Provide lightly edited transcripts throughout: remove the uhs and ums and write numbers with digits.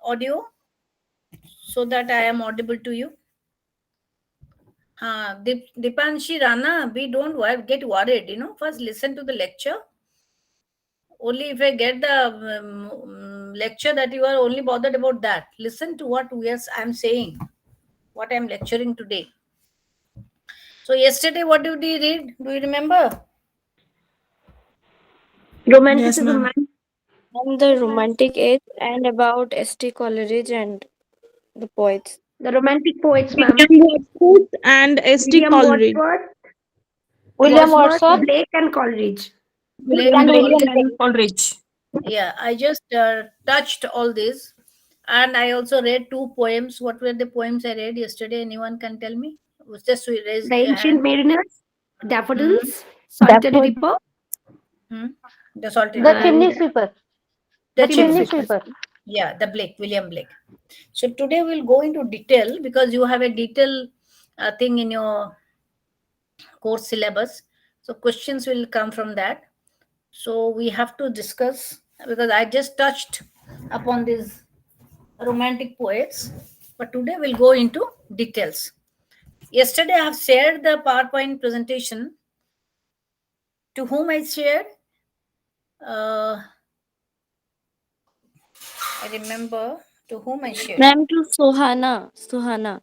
audio so that I am audible to you? Dipanshi Rana, we don't get worried, First listen to the lecture. Only if I get the lecture that you are only bothered about that. Listen to what I'm saying, what I'm lecturing today. So yesterday, what did we read? Do you remember? Yes, Romanticism, ma'am. ma'am. And the romantic age and about St. Coleridge and the poets. The romantic poets, ma'am. William Wordsworth and S.T. William Coleridge. Wordsworth, William Wordsworth, Wordsworth Blake, and Coleridge. Blake and and Blake William Coleridge. and Blake. Coleridge. Yeah, I just touched all this, and I also read two poems. What were the poems I read yesterday? Anyone can tell me? Just to raise The your Ancient hand. Mariners, Hmm? Daffodils, Solitary Daffodil. Reaper, Hmm? The Salted The River. chimney and sweeper. The The Chimney chimney Chimney. Sweepers. sweeper. Yeah, the Blake, William Blake. So today we'll go into detail because you have a detail thing in your course syllabus. So questions will come from that. So we have to discuss because I just touched upon these romantic poets, but today we'll go into details. Yesterday I have shared the PowerPoint presentation. To whom I shared? Uh, I remember to whom I shared. Ma'am to Sohana. Sohana.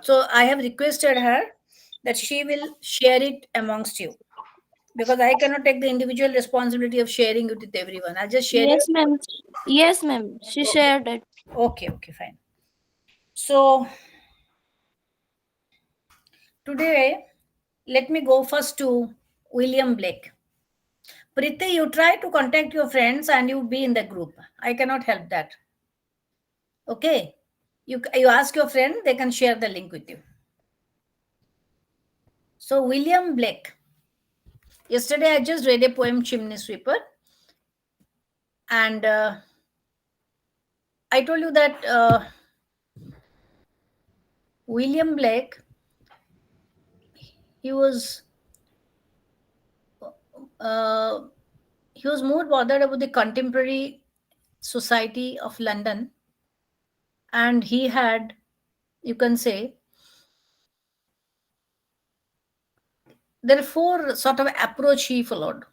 So I have requested her that she will share it amongst you because I cannot take the individual responsibility of sharing it with everyone. I'll just share it. Yes, ma'am. Yes, ma'am. She Okay. shared it. Okay, fine. So today, let me go first to William Blake. Priti, you try to contact your friends and you be in the group. I cannot help that. Okay. You ask your friend, they can share the link with you. So, William Blake. Yesterday, I just read a poem, Chimney Sweeper. And I told you that William Blake, he was uh, he was more bothered about the contemporary society of London, and he had, you can say, there are four sort of approach he followed.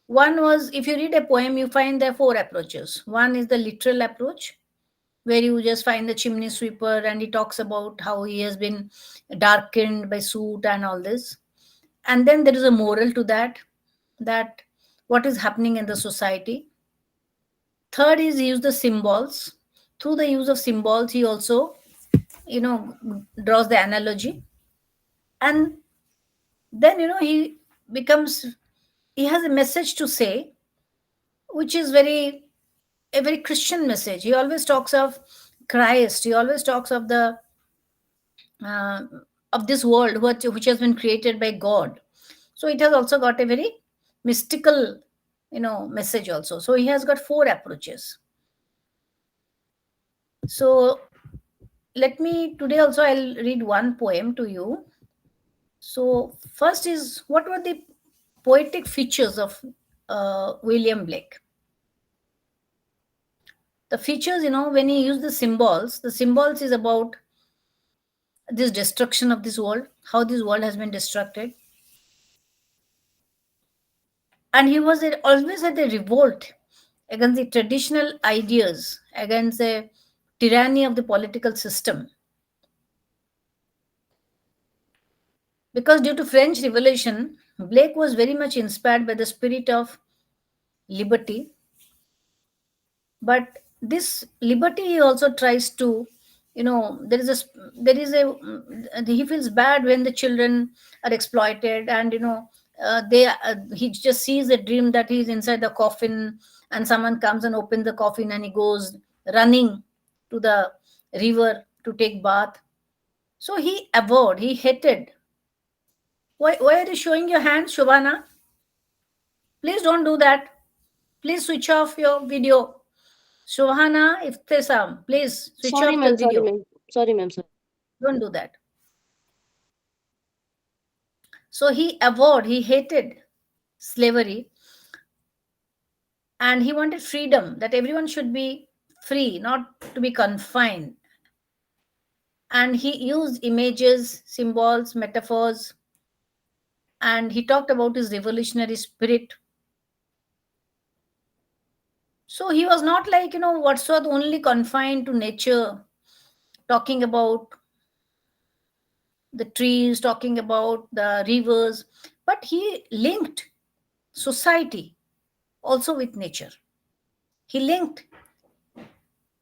One was, if you read a poem, you find there are four approaches. One is the literal approach, where you just find the chimney sweeper and he talks about how he has been darkened by soot and all this. And then there is a moral to that what is happening in the society. Third is he used the symbols. Through the use of symbols, he also, you know, draws the analogy. And then, becomes, he has a message to say, which is a very Christian message. He always talks of Christ. He always talks uh, of this world which has been created by God. So it has also got a very mystical, message also. So he has got four approaches. So let me today also I'll read one poem to you. So first is, what were the poetic features of William Blake? The features, when he used the symbols is about this destruction of this world, how this world has been destructed. And he was always at the revolt against the traditional ideas, against the tyranny of the political system. Because due to French Revolution, Blake was very much inspired by the spirit of liberty. But this liberty he also tries to, he feels bad when the children are exploited, and he just sees a dream that he's inside the coffin, and someone comes and opens the coffin and he goes running to the river to take bath. So he hated. Why are you showing your hand, Shobana? Please don't do that. Please switch off your video. Shohana Iftesam, please switch Sorry, off the ma'am. Sorry, video. ma'am. Sorry, ma'am. Sorry. Don't do that. So he hated slavery, and he wanted freedom, that everyone should be free, not to be confined. And he used images, symbols, metaphors, and he talked about his revolutionary spirit. So he was not like, Wordsworth only confined to nature, talking about the trees, talking about the rivers, but he linked society also with nature. He linked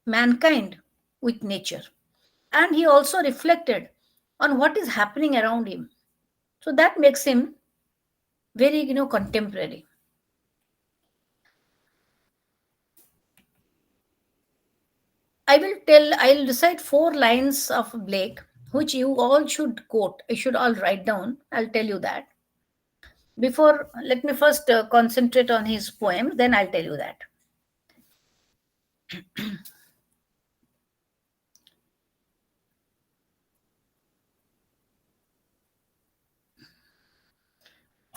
mankind with nature. And he also reflected on what is happening around him. So that makes him very, contemporary. I'll recite 4 lines of Blake, which you all should quote. You should all write down. I'll tell you that. Before, let me first concentrate on his poem, then I'll tell you that.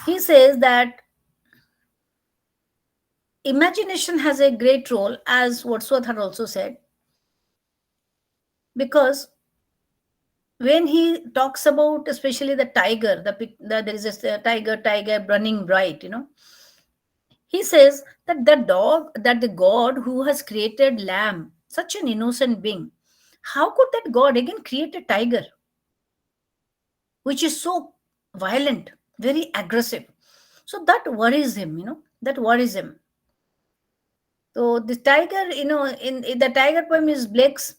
He says that imagination has a great role, as Wordsworth had also said, because when he talks about especially the tiger, there is a tiger running bright, he says that the God who has created lamb, such an innocent being, how could that God again create a tiger, which is so violent, very aggressive? So that worries him, that worries him. So the tiger, in the tiger poem is Blake's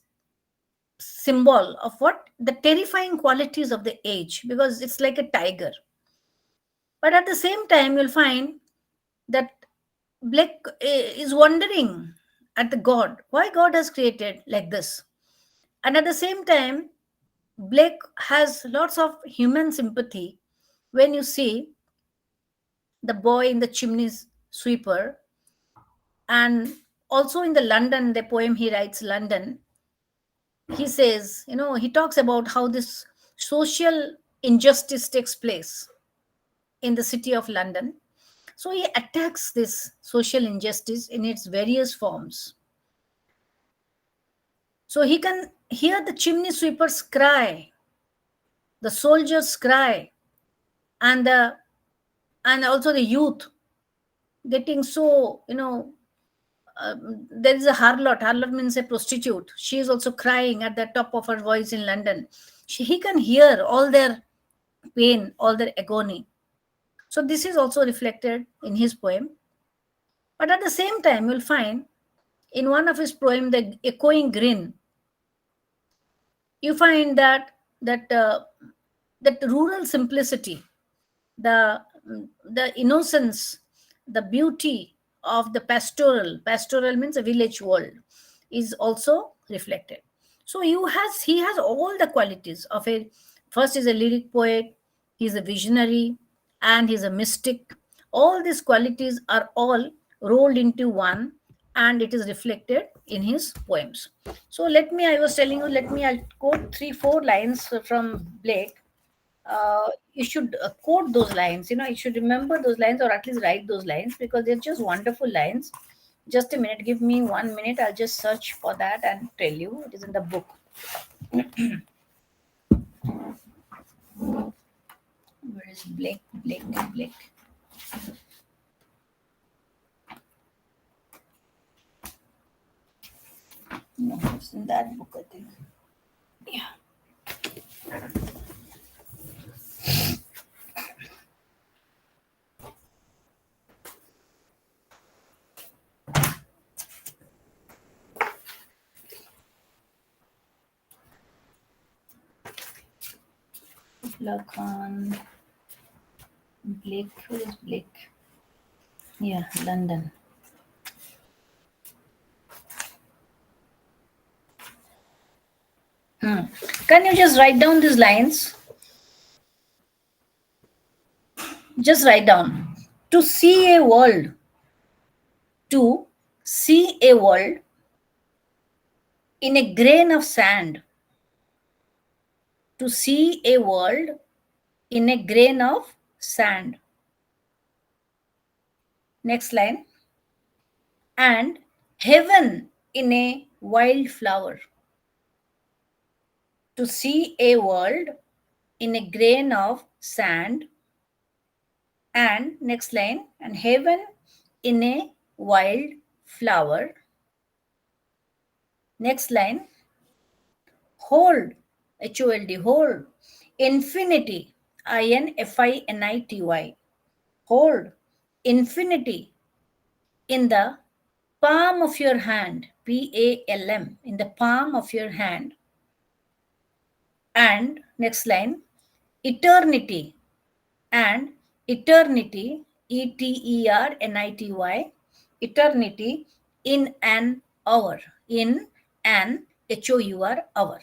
symbol of what the terrifying qualities of the age, because it's like a tiger. But at the same time, you'll find that Blake is wondering at the God, why God has created like this. And at the same time, Blake has lots of human sympathy when you see the boy in the chimney sweeper, and also in the London, the poem he writes, London, he says, he talks about how this social injustice takes place in the city of London. So he attacks this social injustice in its various forms. So he can hear the chimney sweepers cry, the soldiers cry, and also the youth getting so, there is a harlot. Harlot means a prostitute. She is also crying at the top of her voice in London. He can hear all their pain, all their agony. So this is also reflected in his poem. But at the same time, you'll find in one of his poems, The Echoing Grin, you find that rural simplicity, the the innocence, the beauty of the pastoral means a village world, is also reflected. So he has all the qualities of a, first is a lyric poet, he's a visionary, and he's a mystic. All these qualities are all rolled into one, and it is reflected in his poems. So I was telling you, I'll quote 3 4 lines from Blake. You should quote those lines. You should remember those lines, or at least write those lines, because they're just wonderful lines. Just a minute, give me 1 minute. I'll just search for that and tell you. It is in the book. Where is Blake? Blake. No, it's in that book, I think. Yeah. Lacan. Blake. Where is Blake? Yeah, London. Can you just write down these lines? Just write down. To see a world. To see a world in a grain of sand. To see a world in a grain of sand. Next line. And heaven in a wildflower. To see a world in a grain of sand. And next line, and heaven in a wild flower. Next line, hold, HOLD, hold, infinity, INFINITY, hold, infinity in the palm of your hand, PALM, in the palm of your hand. And next line, eternity, and eternity, ETERNITY, eternity in an hour, in an HOUR hour.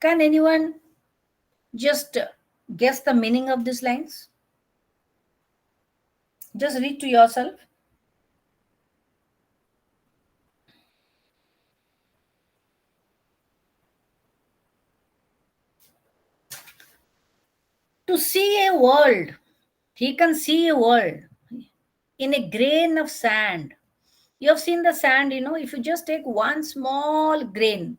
Can anyone just guess the meaning of these lines? Just read to yourself. To see a world, he can see a world in a grain of sand. You have seen the sand, if you just take one small grain,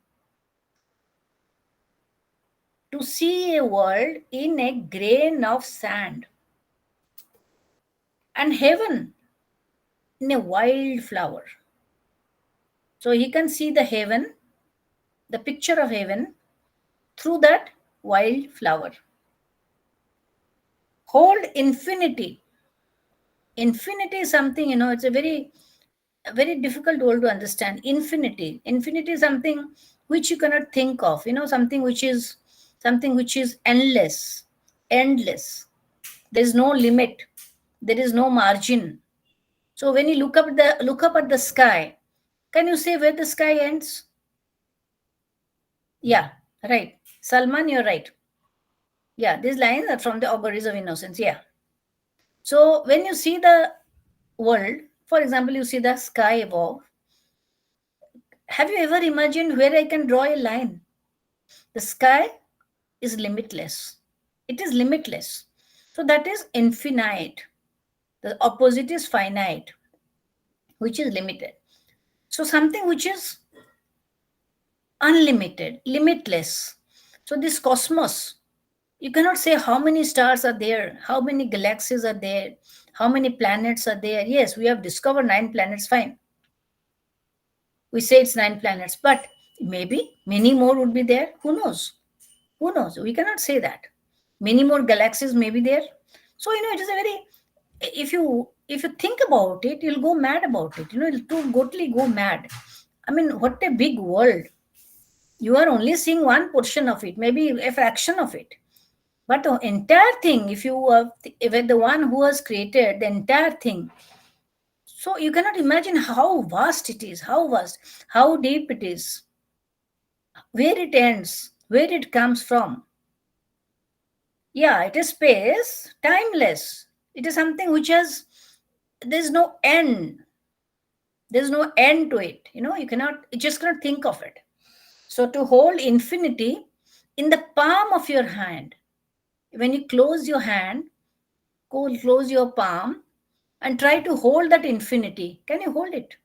to see a world in a grain of sand. And heaven in a wildflower. So he can see the heaven, the picture of heaven, through that wildflower. Hold infinity. Infinity is something, it's a very difficult word to understand. Infinity is something which you cannot think of, something which is endless. There is no limit, there is no margin. So when you look up at the sky, can you say where the sky ends? Yeah, right. Salman, you're right. Yeah, these lines are from the auguries of innocence. Yeah. So when you see the world, for example, you see the sky above, have you ever imagined where I can draw a line? The sky is limitless. It is limitless. So that is infinite. The opposite is finite, which is limited. So something which is unlimited, limitless. So this cosmos, you cannot say how many stars are there, how many galaxies are there, how many planets are there. Yes, we have discovered 9 planets, fine. We say it's 9 planets, but maybe many more would be there. Who knows? Who knows? We cannot say that. Many more galaxies may be there. So, it is a very, if you think about it, you'll go mad about it. You'll totally go mad. I mean, what a big world. You are only seeing one portion of it, maybe a fraction of it. But the entire thing, if you were the one who has created the entire thing, so you cannot imagine how vast it is, how vast, how deep it is, where it ends, where it comes from. Yeah, it is space, timeless. It is something which there's no end. There's no end to it. You just cannot think of it. So to hold infinity in the palm of your hand, when you close your hand, close your palm and try to hold that infinity. Can you hold it?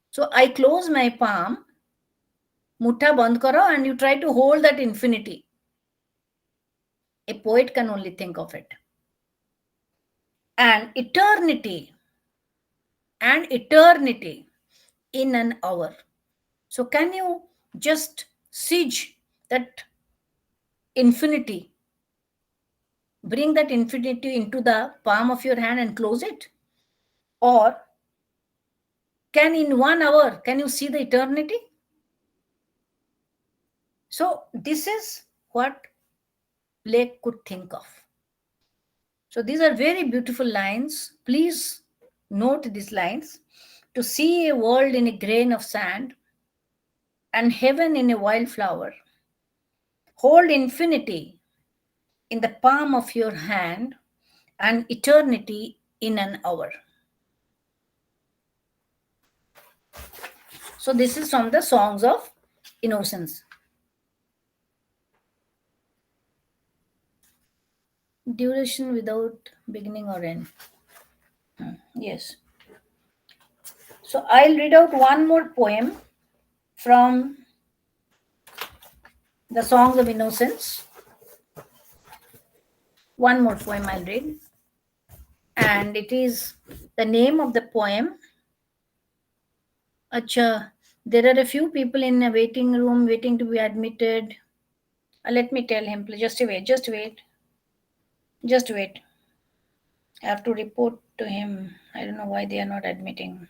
So I close my palm, mutha band karo, and you try to hold that infinity. A poet can only think of it. And eternity in an hour. So can you just siege that infinity? Bring that infinity into the palm of your hand and close it? Or can in 1 hour, can you see the eternity? So this is what Blake could think of. So these are very beautiful lines. Please note these lines. To see a world in a grain of sand and heaven in a wildflower. Hold infinity in the palm of your hand and eternity in an hour. So this is from the Songs of Innocence. Duration without beginning or end. Yes. So I'll read out one more poem from the Songs of Innocence. One more poem I'll read. And it is the name of the poem. Acha, there are a few people in a waiting room waiting to be admitted. Let me tell him, please. Just wait, just wait. Just wait. I have to report to him. I don't know why they are not admitting.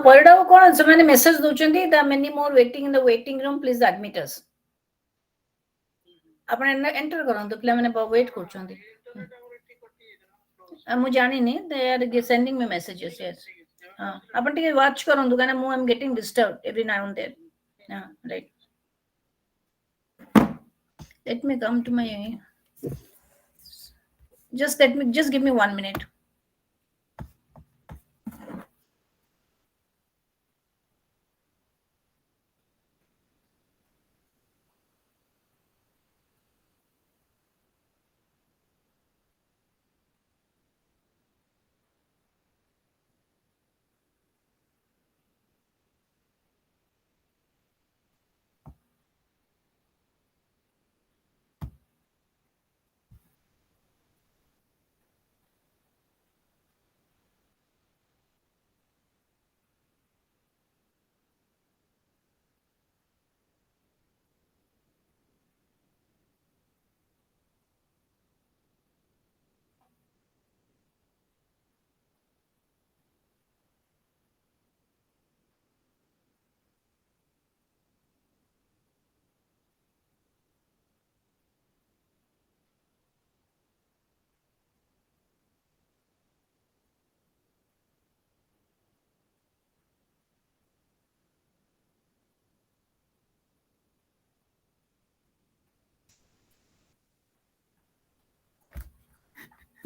ପରିଡ଼ାକୁ କ'ଣ ସେମାନେ message ଦଉଛନ୍ତି ଦ many more waiting in the waiting room, please admit us. ଆପଣ enter କରନ୍ତୁ, ପିଲାମାନେ wait କରୁଛନ୍ତି। ମୁଁ ଜାଣିନି, they are sending me messages. Yes. ଆପଣ ଟିକେ ୱାଚ୍ କରନ୍ତୁ, କାହିଁକିନା ମୁଁ am getting disturbed every now and then. Right. Let me come to my just give me 1 minute.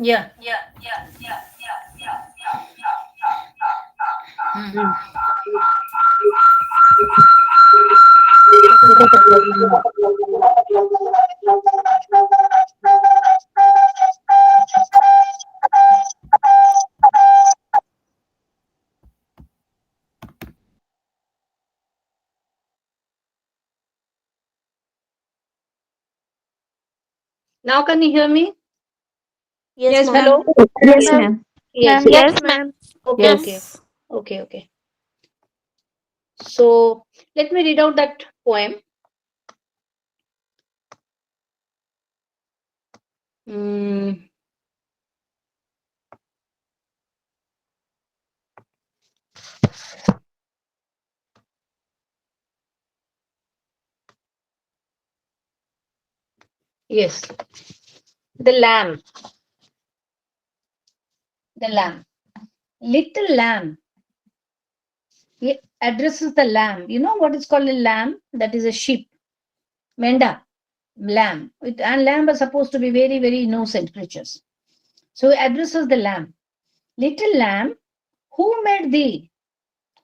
Yeah. Now can you hear me? Yes, ma'am. Hello. Yes, ma'am. Yes. Yes, ma'am. Okay. Okay. So let me read out that poem. Yes. The lamb. Little lamb. He addresses the lamb. You know what is called a lamb? That is a sheep. Menda. Lamb. And lamb are supposed to be very, very innocent creatures. So he addresses the lamb. Little lamb, who made thee?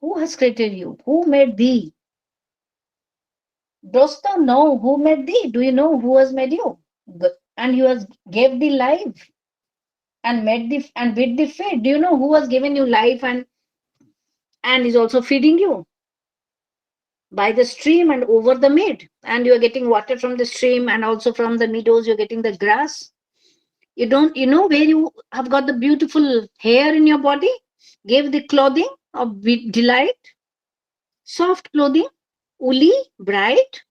Who has created you? Who made thee? Dost thou know who made thee? Do you know who has made you? And he has gave thee life and made thee and bid thee feed. Do you know who has given you life and is also feeding you? By the stream and over the mead. And you are getting water from the stream and also from the meadows, you're getting the grass. You know where you have got the beautiful hair in your body? Gave the clothing of delight, soft clothing, woolly, bright.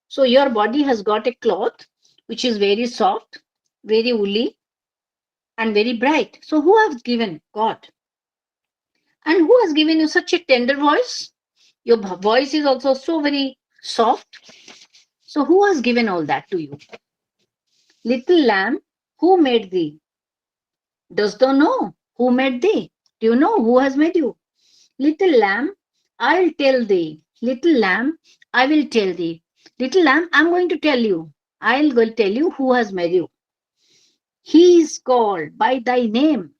So your body has got a cloth which is very soft, very woolly, and very bright. So who has given? God. And who has given you such a tender voice? Your voice is also so very soft. So who has given all that to you? Little lamb, who made thee? Dost thou know who made thee? Do you know who has made you? Little lamb, I'll tell thee. Little lamb, I will tell thee. Little lamb, I'm going to tell you. I'll go tell you who has made you. He is called by thy name.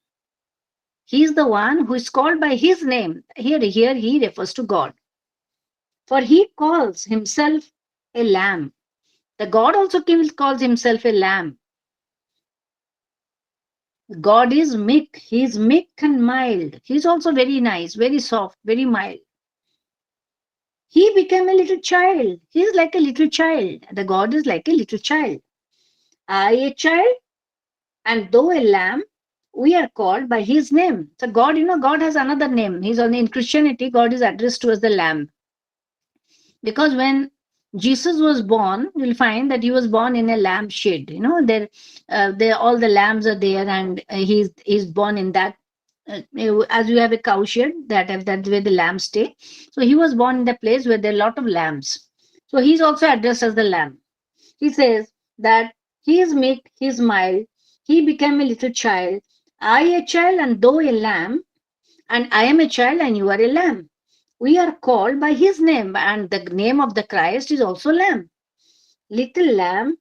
He is the one who is called by his name. Here he refers to God. For he calls himself a lamb. The God also calls himself a lamb. God is meek. He is meek and mild. He is also very nice, very soft, very mild. He became a little child. He is like a little child. The God is like a little child. I, a child, and though a lamb, we are called by his name. So God, God has another name. He's only in Christianity, God is addressed to as the lamb. Because when Jesus was born, you'll find that he was born in a lamb shed. There all the lambs are there, and he's born in that. As you have a cow shed, that's where the lambs stay. So he was born in the place where there are a lot of lambs. So he's also addressed as the lamb. He says that he is meek, he is mild, he became a little child. I a child and though a lamb, and I am a child and you are a lamb. We are called by his name, and the name of the Christ is also Lamb. Little lamb,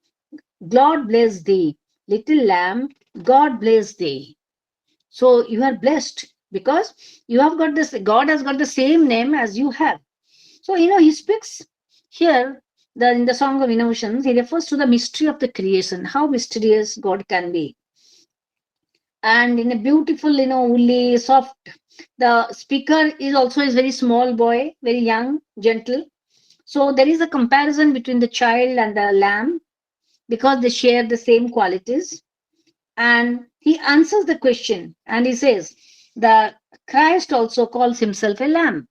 God bless thee. Little lamb, God bless thee. So you are blessed because you have got this, God has got the same name as you have. So, he speaks here in the Song of Innovations, he refers to the mystery of the creation, how mysterious God can be. And in a beautiful, woolly, soft, the speaker is very small boy, very young, gentle. So there is a comparison between the child and the lamb because they share the same qualities. And he answers the question and he says, the Christ also calls himself a lamb.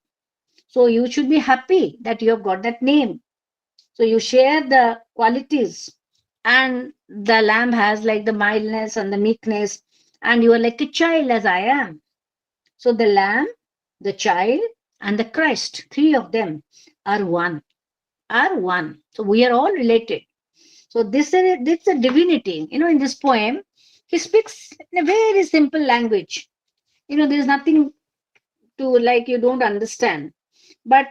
So you should be happy that you have got that name. So you share the qualities, and the lamb has like the mildness and the meekness, and you are like a child as I am. So the lamb, the child, and the Christ, three of them are one. Are one. So we are all related. So this is a divinity. In this poem, he speaks in a very simple language. There is nothing to like you don't understand. But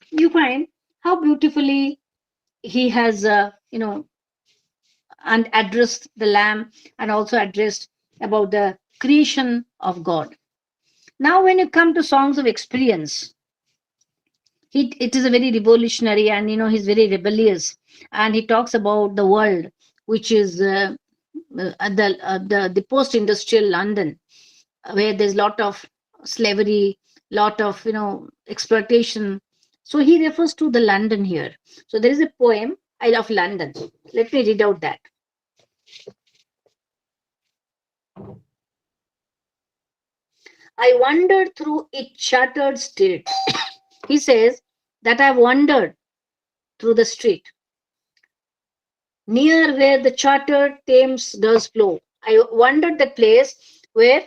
you find how beautifully he has, and addressed the Lamb and also addressed about the creation of God. Now, when you come to songs of experience, it is a very revolutionary, and he's very rebellious, and he talks about the world which is the post-industrial London, where there's a lot of slavery, lot of exploitation. So he refers to the London here. So there is a poem, I love London. Let me read out that. I wandered through its shattered street. He says that I've wandered through the street near where the chartered Thames does flow. I wandered the place where.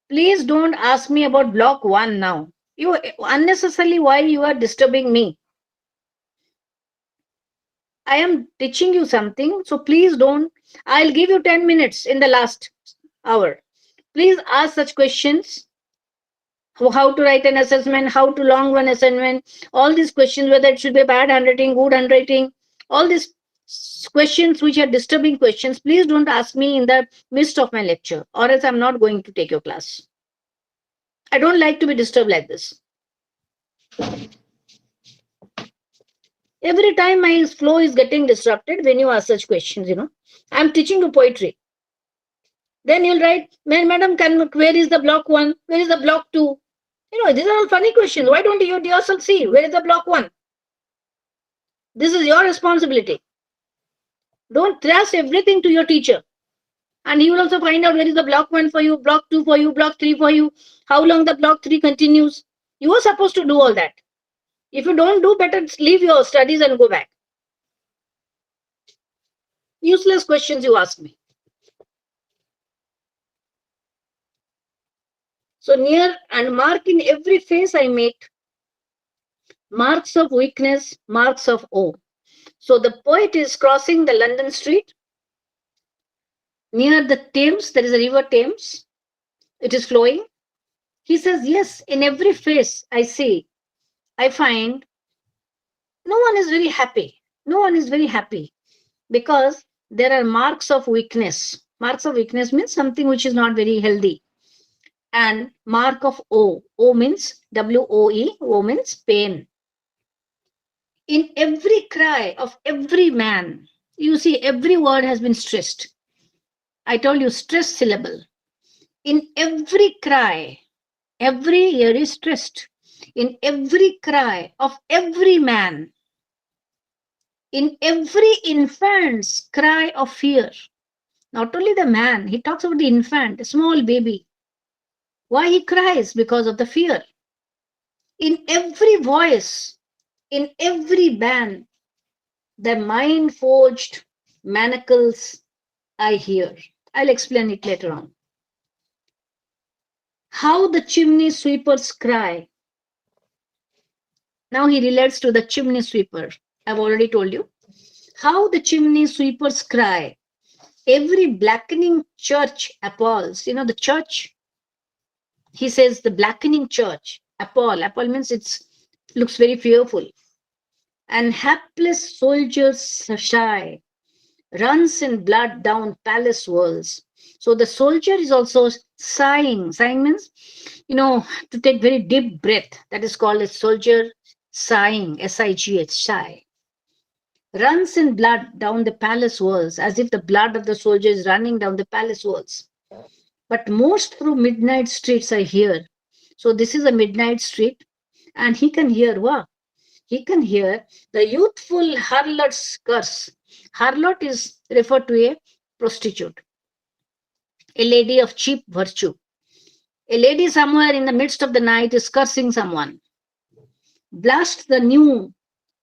Please don't ask me about block 1 now. You unnecessarily, why you are disturbing me? I am teaching you something, so please don't. I'll give you 10 minutes in the last hour. Please ask such questions. How to write an assessment, how to long one assignment, all these questions, whether it should be bad handwriting, good handwriting, all these questions which are disturbing questions, please don't ask me in the midst of my lecture, or else I'm not going to take your class. I don't like to be disturbed like this. Every time my flow is getting disrupted when you ask such questions, I'm teaching you poetry. Then you'll write, Madam, where is the block 1? Where is the block 2? These are all funny questions. Why don't you yourself see where is the block 1? This is your responsibility. Don't thrust everything to your teacher. And he will also find out where is the block 1 for you, block 2 for you, block 3 for you, how long the block 3 continues. You are supposed to do all that. If you don't do, better leave your studies and go back. Useless questions you ask me. So near and mark in every face I meet, marks of weakness, marks of awe. So the poet is crossing the London street. Near the Thames, there is a river Thames. It is flowing. He says, yes, in every face I see, I find no one is very happy. No one is very happy because there are marks of weakness. Marks of weakness means something which is not very healthy. And mark of O. O means WOE. O means pain. In every cry of every man, you see, every word has been stressed. I told you, stress syllable. In every cry, every ear is stressed. In every cry of every man, in every infant's cry of fear, not only the man, he talks about the infant, a small baby. Why he cries? Because of the fear. In every voice, in every band, the mind forged manacles I hear. I'll explain it later on. How the chimney sweepers cry. Now he relates to the chimney sweeper. I've already told you. How the chimney sweepers cry. Every blackening church appalls. You know, the church, he says the blackening church. Appall. Appall means it looks very fearful. And hapless soldiers shy runs in blood down palace walls. So the soldier is also sighing. Sighing means, you know, to take very deep breath. That is called a soldier sighing, SIGH, sigh. Runs in blood down the palace walls, as if the blood of the soldier is running down the palace walls. But most through midnight streets I hear. So this is a midnight street, and he can hear what? He can hear the youthful harlot's curse. Harlot is referred to a prostitute, a lady of cheap virtue. A lady somewhere in the midst of the night is cursing someone. Blast the new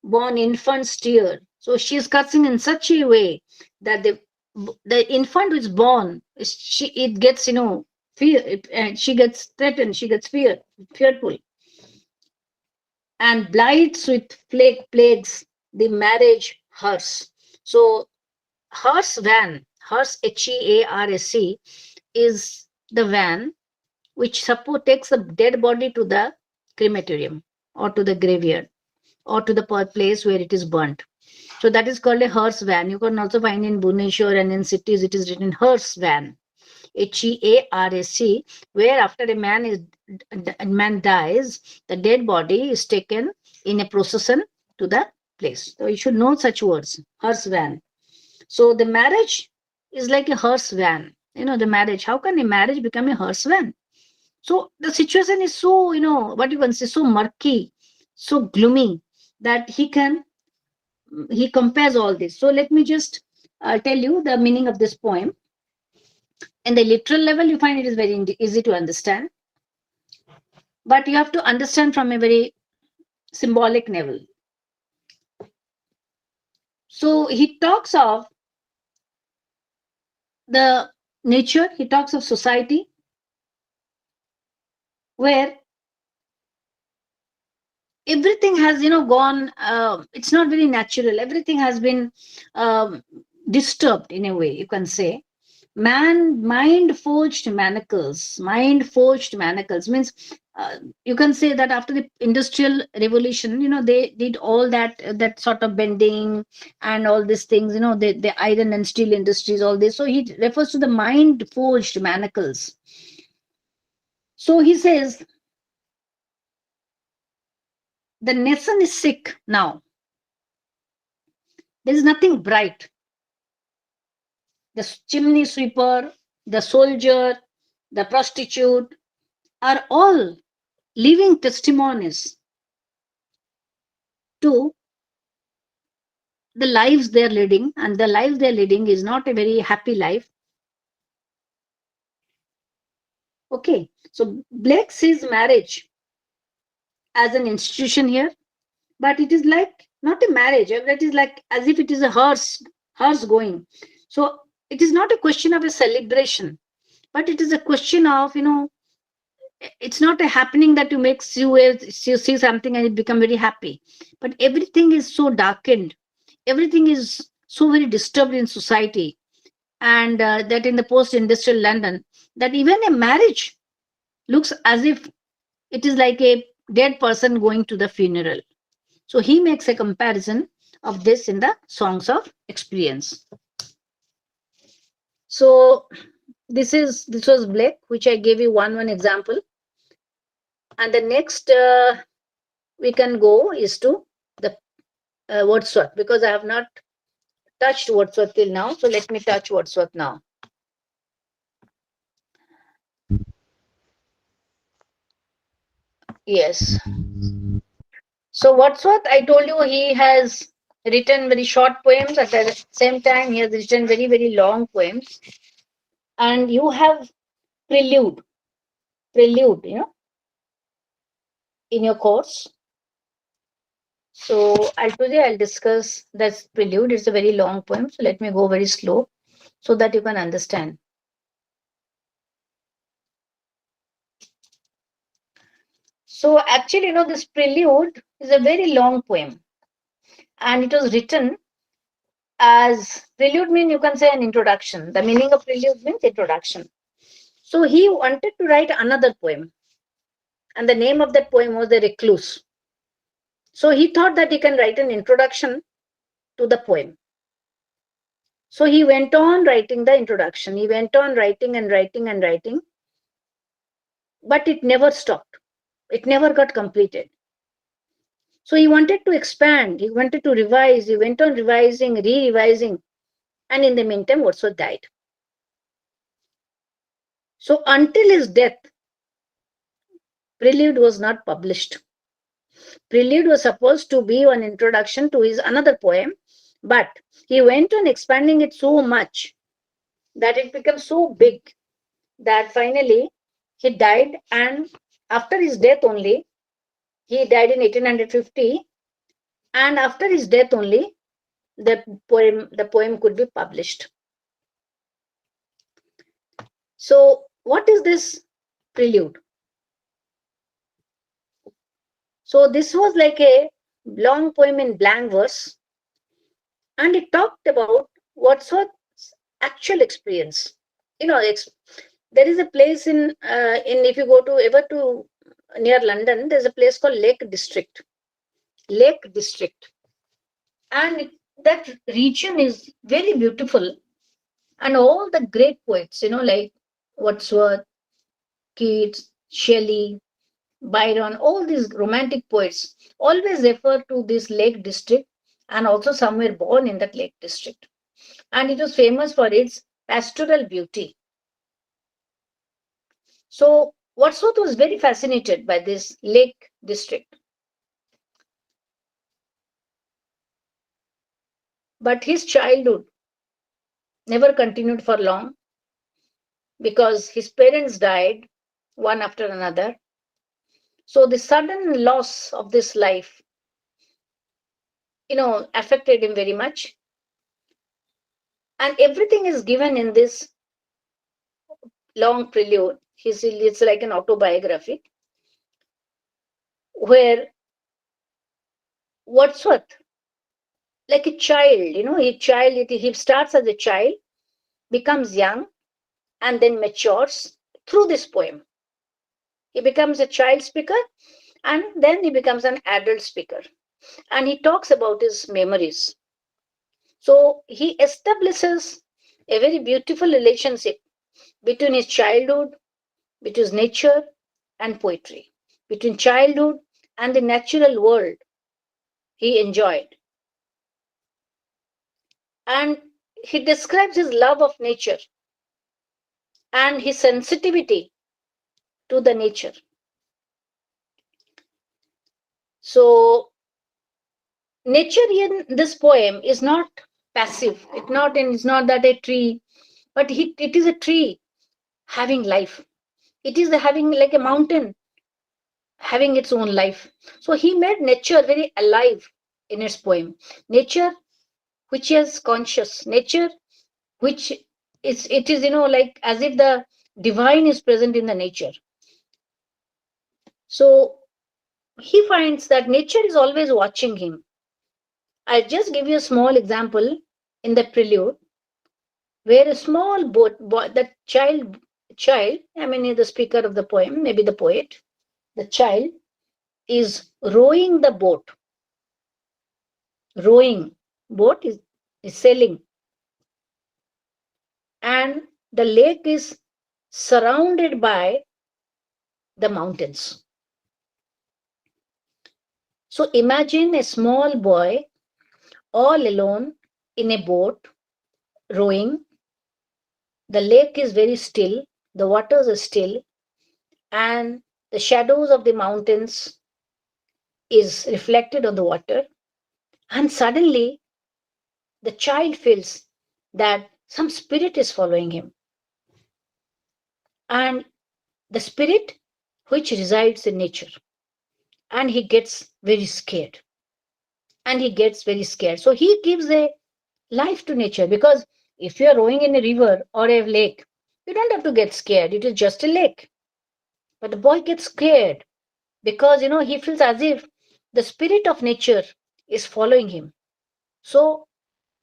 born infant's tear. So she is cursing in such a way that the infant who is born, it gets, fear. She gets threatened. She gets fearful. And blights with plagues the marriage hearse. So hearse van, hearse HEARSE, is the van which takes the dead body to the crematorium or to the graveyard or to the place where it is burnt. So that is called a hearse van. You can also find in Bhubaneswar and in cities it is written hearse van, HEARSE, where after a man dies, the dead body is taken in a procession to the place. So you should know such words, hearse van. So the marriage is like a hearse van. The marriage. How can a marriage become a hearse van? So the situation is so, what you can say, so murky, so gloomy that he compares all this. So let me just tell you the meaning of this poem. In the literal level, you find it is very easy to understand. But you have to understand from a very symbolic level. So he talks of the nature, he talks of society, where everything has, gone, it's not very natural. Everything has been disturbed in a way, you can say. Mind forged manacles means you can say that after the industrial revolution, they did all that sort of bending and all these things, the iron and steel industries, all this. So he refers to the mind forged manacles. So he says the nation is sick now. There is nothing bright. The chimney sweeper, the soldier, the prostitute are all living testimonies to the lives they're leading, and the life they're leading is not a very happy life. Okay, so Blake sees marriage as an institution here, but it is like not a marriage. It is like as if it is a hearse going. So it is not a question of a celebration, but it is a question of, it's not a happening that you see something and it become very happy, but everything is so darkened, everything is so very disturbed in society, and that in the post-industrial London, that even a marriage looks as if it is like a dead person going to the funeral. So he makes a comparison of this in the songs of experience. So this was Blake, which I gave you one example. And the next we can go is to the Wordsworth, because I have not touched Wordsworth till now. So let me touch Wordsworth now. Yes. So Wordsworth, I told you, he has written very short poems. At the same time, he has written very, very long poems. And you have prelude, in your course. So today I'll discuss that prelude. It's a very long poem. So let me go very slow so that you can understand. So actually, this prelude is a very long poem. And it was written as prelude means, you can say, an introduction. The meaning of prelude means introduction. So he wanted to write another poem. And the name of that poem was The Recluse. So he thought that he can write an introduction to the poem. So he went on writing the introduction. He went on writing and writing and writing. But it never stopped. It never got completed. So he wanted to expand. He wanted to revise. He went on revising, re-revising. And in the meantime, Wordsworth died. So until his death, Prelude was not published. Prelude was supposed to be an introduction to his another poem, but he went on expanding it so much that it became so big that finally he died. And after his death only, he died in 1850, and after his death only, the poem could be published. So what is this prelude? So this was like a long poem in blank verse, and it talked about Wordsworth's actual experience. There is a place in if you go to ever to near London, there's a place called Lake District, and that region is very beautiful, and all the great poets, like Wordsworth, Keats, Shelley, Byron, all these romantic poets always refer to this Lake District, and also some were born in that Lake District. And it was famous for its pastoral beauty. So Wordsworth was very fascinated by this Lake District. But his childhood never continued for long, because his parents died one after another. So the sudden loss of this life, affected him very much. And everything is given in this long prelude. It's like an autobiography, where Wordsworth, like a child, he starts as a child, becomes young, and then matures through this poem. He becomes a child speaker, and then he becomes an adult speaker. And he talks about his memories. So he establishes a very beautiful relationship between his childhood, between nature and poetry, between childhood and the natural world he enjoyed. And he describes his love of nature and his sensitivity to the nature. So nature in this poem is not passive. It's not that a tree, but it is a tree having life. It is having like a mountain having its own life. So he made nature very alive in its poem. Nature which is conscious, nature which it is, like as if the divine is present in the nature. So he finds that nature is always watching him. I'll just give you a small example in the prelude, where a small boat, the child child, I mean the speaker of the poem, maybe the poet, the child is rowing the boat. Rowing boat is sailing, and the lake is surrounded by the mountains. So imagine a small boy all alone in a boat rowing. The lake is very still, the waters are still, and the shadows of the mountains is reflected on the water. And suddenly the child feels that some spirit is following him. And the spirit which resides in nature. And he gets very scared. And he gets very scared. So he gives a life to nature, because if you are rowing in a river or a lake, you don't have to get scared. It is just a lake. But the boy gets scared because he feels as if the spirit of nature is following him. So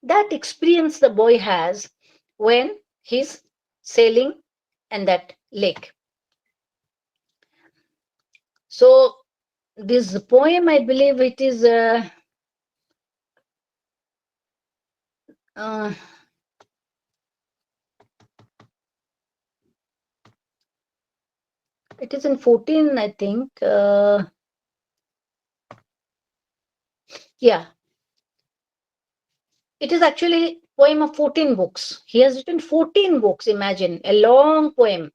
that experience the boy has when he's sailing in that lake. So this poem, I believe it is uh, it is in 14, I think. Yeah, it is actually a poem of 14 books. He has written 14 books. Imagine a long poem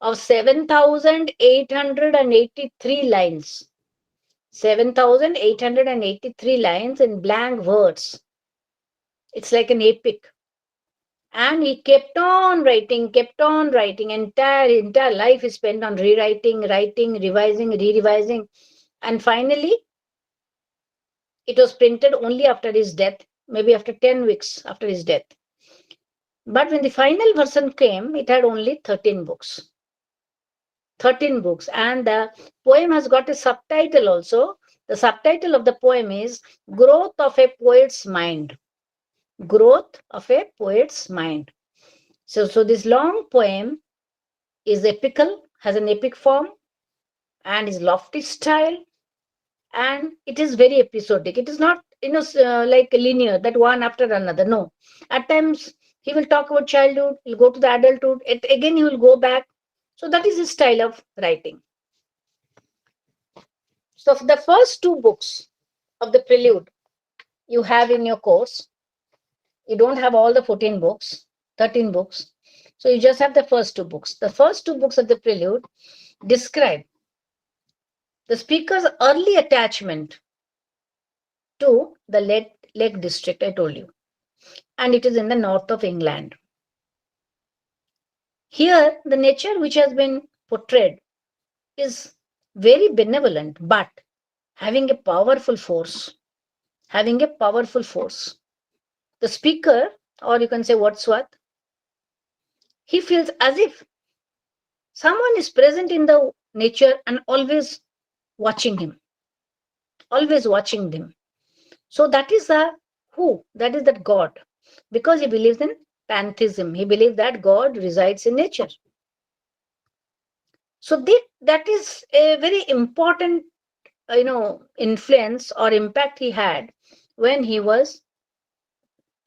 of 7,883 lines. 7,883 lines in blank words. It's like an epic. And he kept on writing. Entire life is spent on rewriting, writing, revising, re-revising. And finally, it was printed only after his death, maybe after 10 weeks after his death. But when the final version came, it had only 13 books. 13 books. And the poem has got a subtitle also. The subtitle of the poem is Growth of a Poet's Mind. Growth of a Poet's Mind. So this long poem is epical, has an epic form, and is lofty style, and it is very episodic. It is not like linear, that one after another. No, at times he will talk about childhood, he'll go to the adulthood, again he will go back. So that is his style of writing. So for the first two books of the prelude you have in your course, you don't have all the 14 books, 13 books. So you just have the first two books. The first two books of the prelude describe the speaker's early attachment to the Lake District, I told you. And it is in the north of England. Here, the nature which has been portrayed is very benevolent, but having a powerful force. Having a powerful force. The speaker, or you can say Wordsworth, he feels as if someone is present in the nature and always watching him, always watching them. So that is the who, that is that God, because he believes in pantheism. He believes that God resides in nature. So that is a very important, influence or impact he had when he was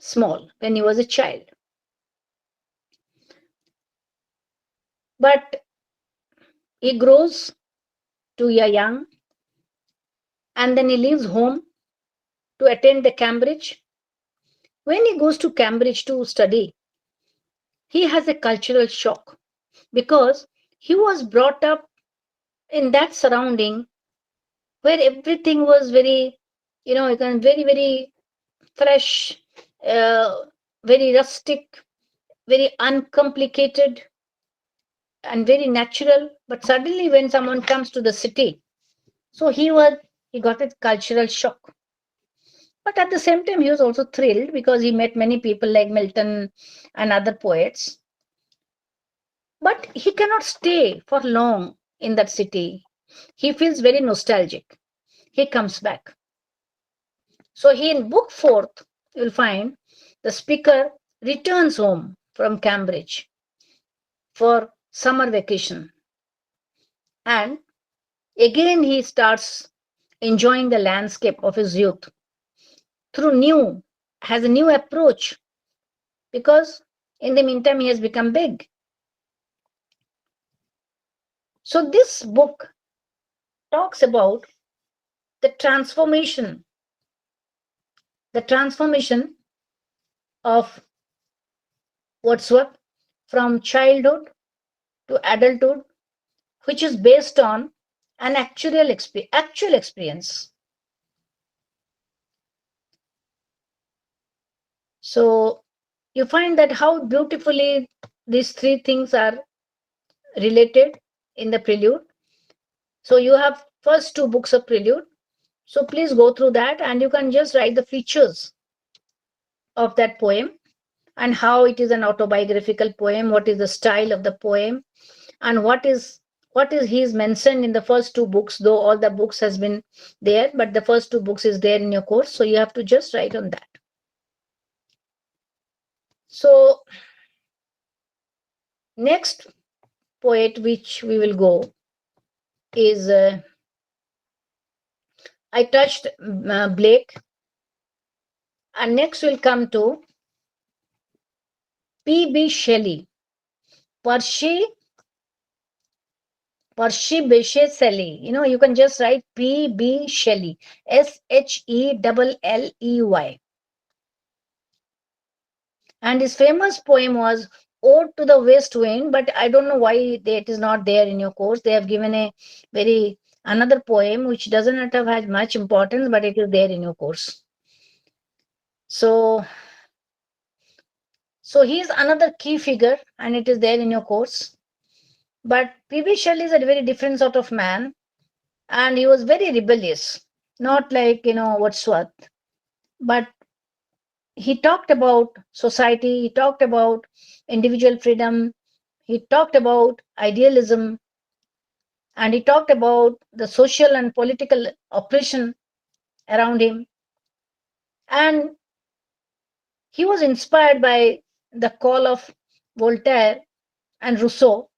small, when he was a child. But he grows to a young, and then he leaves home to attend the Cambridge. When he goes to Cambridge to study, he has a cultural shock because he was brought up in that surrounding where everything was very, very, very fresh, very rustic, very uncomplicated, and very natural. But suddenly, when someone comes to the city, so he got a cultural shock. But at the same time, he was also thrilled because he met many people like Milton and other poets. But he cannot stay for long in that city. He feels very nostalgic. He comes back. So in book fourth, you'll find the speaker returns home from Cambridge for summer vacation. And again, he starts enjoying the landscape of his youth has a new approach, because in the meantime, he has become big. So this book talks about the transformation of Wordsworth from childhood to adulthood, which is based on an actual experience. So you find that how beautifully these three things are related in the prelude. So you have first two books of prelude. So please go through that, and you can just write the features of that poem and how it is an autobiographical poem, what is the style of the poem, and what is he is mentioned in the first two books, though all the books has been there, but the first two books is there in your course, so you have to just write on that. So next poet which we will go is I touched Blake, and next we'll come to P.B. Shelley. Percy Bysshe Shelley. You can just write P.B. Shelley. Shelley. And his famous poem was Ode to the West Wind, but I don't know why it is not there in your course. They have given another poem which doesn't have had much importance, but it is there in your course. So he is another key figure, and it is there in your course. But P.B. Shelley is a very different sort of man, and he was very rebellious, not like Wordsworth, but he talked about society, he talked about individual freedom, he talked about idealism, and he talked about the social and political oppression around him. And he was inspired by the call of Voltaire and Rousseau,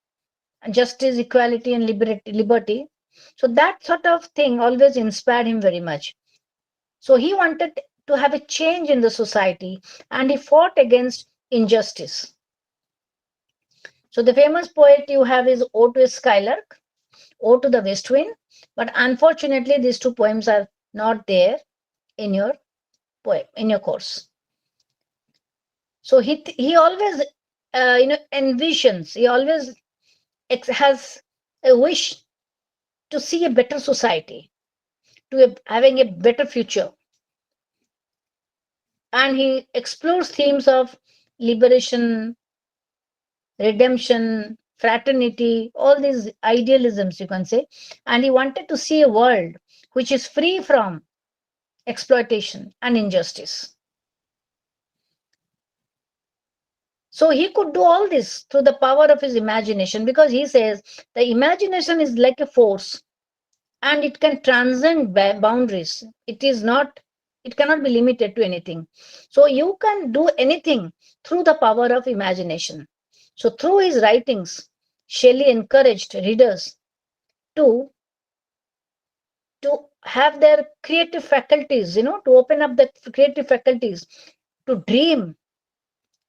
justice, equality, and liberty. So that sort of thing always inspired him very much. So he wanted to have a change in the society, and he fought against injustice. So the famous poet you have is Ode to a Skylark, Ode to the West Wind, but unfortunately these two poems are not there in your course. So he always envisions, he always has a wish to see a better society, having a better future. And he explores themes of liberation, redemption, fraternity, all these idealisms, you can say. And he wanted to see a world which is free from exploitation and injustice. So he could do all this through the power of his imagination, because he says the imagination is like a force, and it can transcend boundaries. It cannot be limited to anything. So you can do anything through the power of imagination. So through his writings, Shelley encouraged readers to have their creative faculties, to open up the creative faculties, to dream,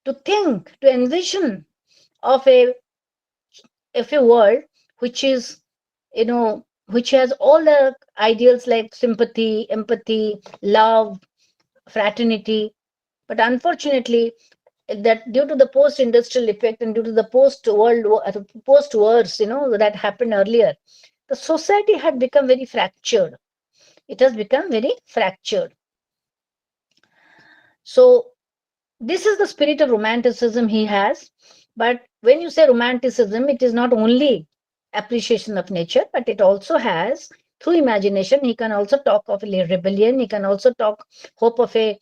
to think, to envision of a world which is, which has all the ideals like sympathy, empathy, love, fraternity. But unfortunately, that due to the post-industrial effect and due to the post-wars, that happened earlier, the society had become very fractured. It has become very fractured. So this is the spirit of romanticism he has. But when you say romanticism, it is not only appreciation of nature, but it also has, through imagination, he can also talk of a rebellion. He can also talk hope of he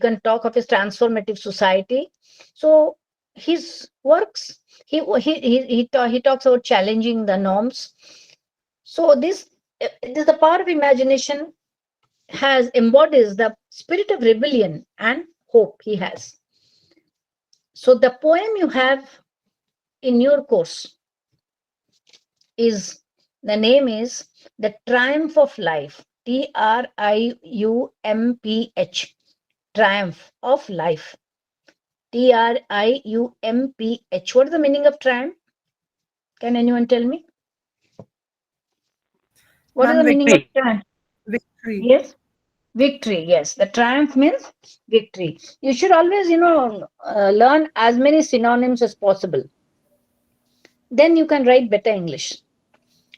can talk of his transformative society. So his works, he talks about challenging the norms. So this the power of imagination embodies the spirit of rebellion and hope he has. So the poem you have in your course is, the name is The Triumph of Life. Triumph. Triumph of Life. Triumph. What is the meaning of triumph? Can anyone tell me? What is the meaning of triumph? Victory. Yes. Victory. Yes. The triumph means victory. You should always, learn as many synonyms as possible. Then you can write better English.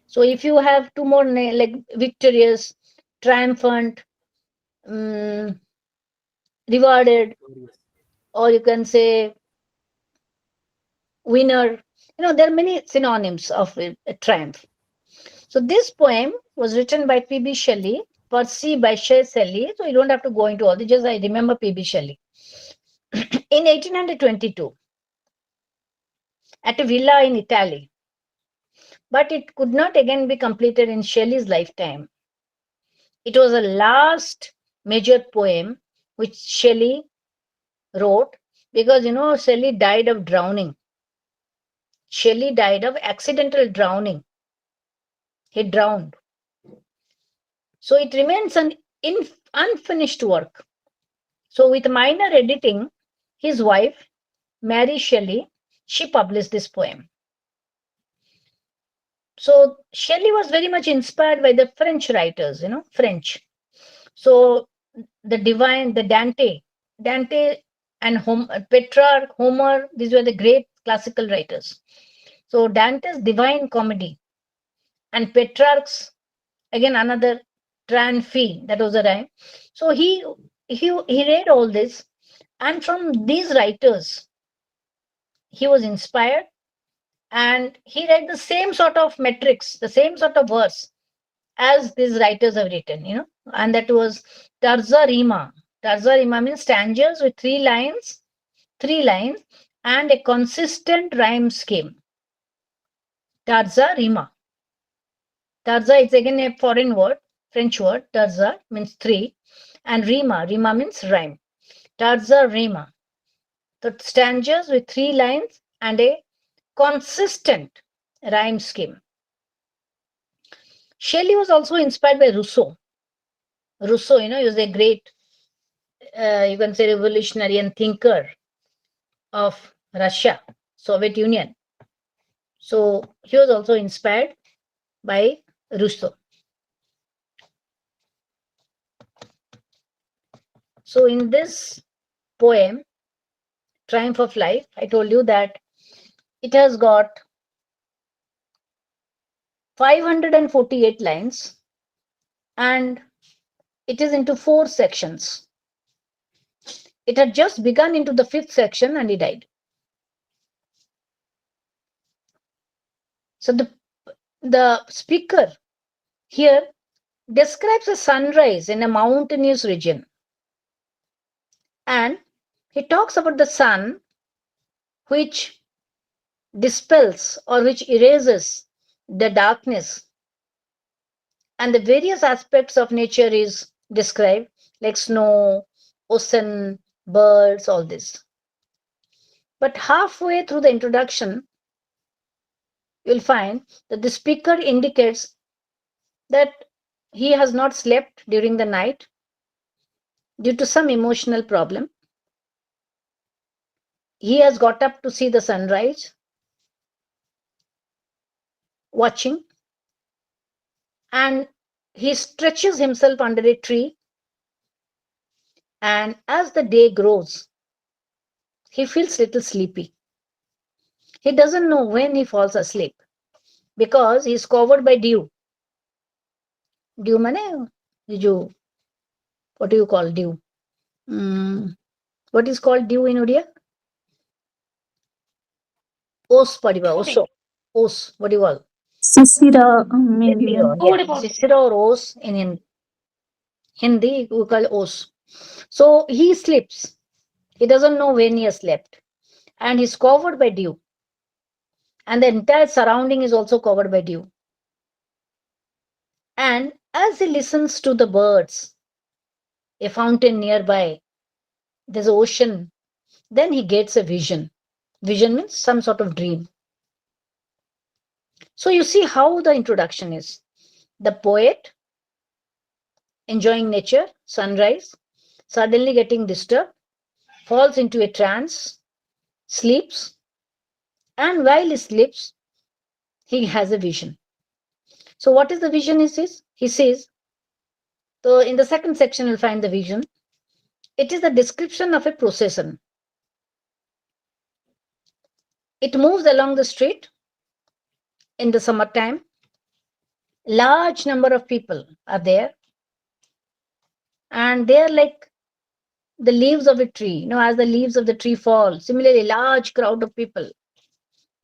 So if you have two more, like victorious, triumphant, rewarded, or you can say winner, there are many synonyms of triumph. So this poem was written by P.B. Shelley, Percy by Shelley. So you don't have to go into all this, just I remember P.B. Shelley. In 1822, at a villa in Italy. But it could not again be completed in Shelley's lifetime. It was the last major poem which Shelley wrote, because Shelley died of drowning. Shelley died of accidental drowning. He drowned. So it remains an unfinished work. So with minor editing, his wife, Mary Shelley, she published this poem. So Shelley was very much inspired by the French writers, French. So the Dante and Petrarch, Homer, these were the great classical writers. So Dante's Divine Comedy and Petrarch's, again another Tranfi, that was a rhyme. So he read all this, and from these writers he was inspired, and he read the same sort of metrics, the same sort of verse as these writers have written, and that was Tarza Rima. Tarza Rima means stanzas with three lines, and a consistent rhyme scheme. Tarza Rima. Tarza is again a foreign word, French word. Tarza means three, and Rima means rhyme. Tarza Rima. So stanzas with three lines and a consistent rhyme scheme. Shelley was also inspired by Rousseau. Rousseau, he was a great, you can say, revolutionary and thinker of Russia, Soviet Union. So he was also inspired by Rousseau. So in this poem, Triumph of Life, I told you that it has got 548 lines, and it is into 4 sections. It had just begun into the 5th section and he died. So the speaker here describes a sunrise in a mountainous region, and he talks about the sun which dispels or which erases the darkness, and the various aspects of nature is described, like snow, ocean, birds, all this. But halfway through the introduction, you'll find that the speaker indicates that he has not slept during the night due to some emotional problem. He has got up to see the sunrise, watching, and he stretches himself under a tree. And as the day grows, he feels little sleepy. He doesn't know when he falls asleep because he is covered by dew. Dew mane, what do you call dew? What is called dew in Odia? Os padiba, oso. Os, what do you call? Sisira, maybe. Sisira or os in Hindi, we call os. So he sleeps. He doesn't know when he has slept. And he's covered by dew. And the entire surrounding is also covered by dew. And as he listens to the birds, a fountain nearby, there's an ocean, then he gets a vision. Vision means some sort of dream. So you see how the introduction is. The poet enjoying nature, sunrise, suddenly getting disturbed, falls into a trance, sleeps, and while he sleeps, he has a vision. So what is the vision he sees? He says, so in the second section you'll find the vision. It is a description of a procession. It moves along the street in the summertime. Large number of people are there, and they are like the leaves of a tree. As the leaves of the tree fall, similarly, large crowd of people.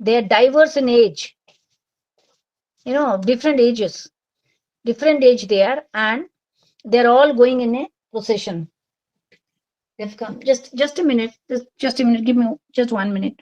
They are diverse in age, different ages, different age they are, and they're all going in a procession. They've come. Just a minute. Just a minute. Give me just 1 minute.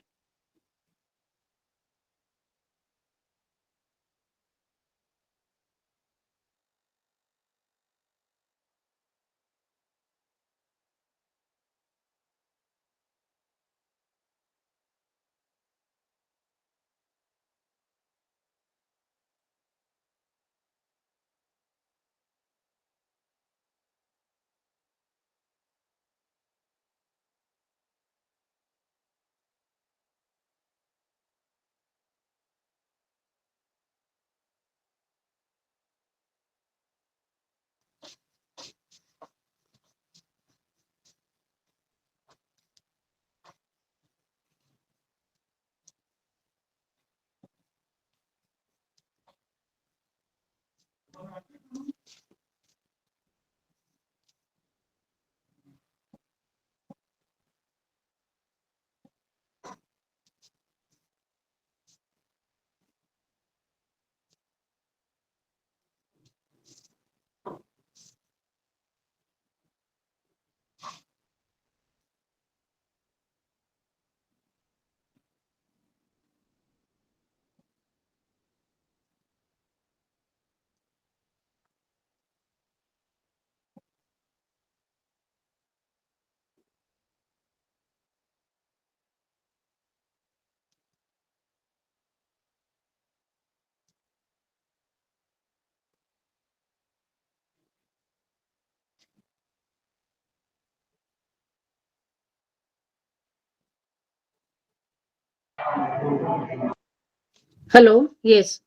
Hello. Yes.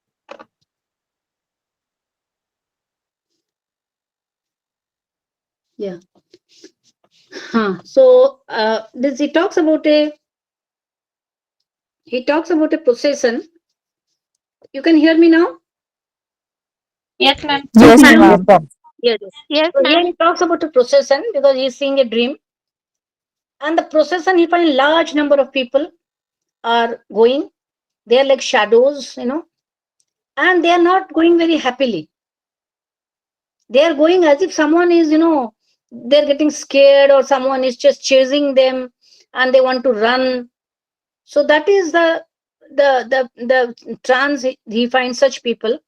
Yeah. So this he talks about a procession. You can hear me now? Yes, ma'am. Yes, Yes, ma'am. ma'am. Yes. Yes, So here ma'am. he talks about a procession because he's seeing a dream. And the procession, he finds large number of people are going. They are like shadows, and they are not going very happily. They are going as if someone is, they're getting scared or someone is just chasing them and they want to run. So that is the trance he finds such people.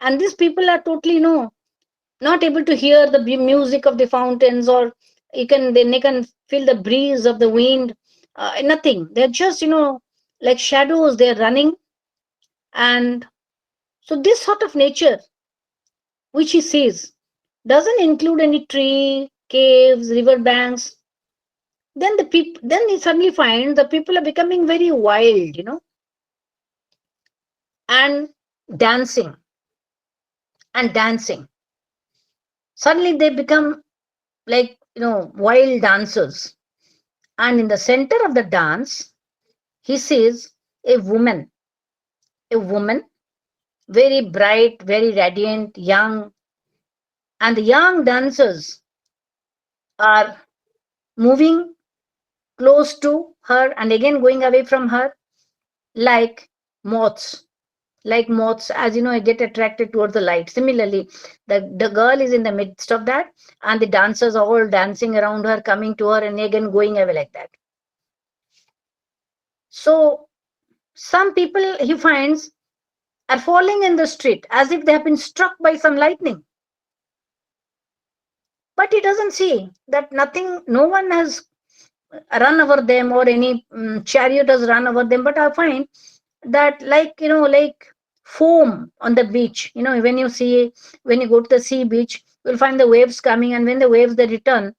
And these people are totally, not able to hear the music of the fountains, or they can feel the breeze of the wind. Nothing. They're just, like shadows. They're running. And so this sort of nature which he sees doesn't include any tree, caves, river banks. Then he suddenly finds the people are becoming very wild, and dancing and dancing. Suddenly they become like, wild dancers. And in the center of the dance, he sees a woman, very bright, very radiant, young. And the young dancers are moving close to her and again going away from her, like moths. Like moths, as you know, get attracted towards the light. Similarly, the girl is in the midst of that, and the dancers are all dancing around her, coming to her, and again going away like that. So some people he finds are falling in the street as if they have been struck by some lightning. But he doesn't see that nothing, no one has run over them, or any chariot has run over them. But I find that, like foam on the beach. When you go to the sea beach, you'll find the waves coming, and when the waves they return,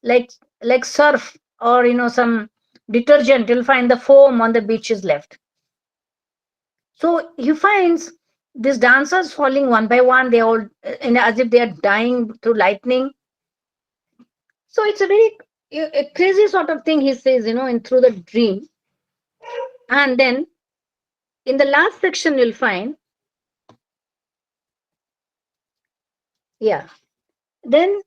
like surf or some detergent, you'll find the foam on the beach is left. So he finds these dancers falling one by one. They all as if they are dying through lightning. So it's a very a crazy sort of thing he says, in through the dream. And then in the last section you'll find, yeah. Then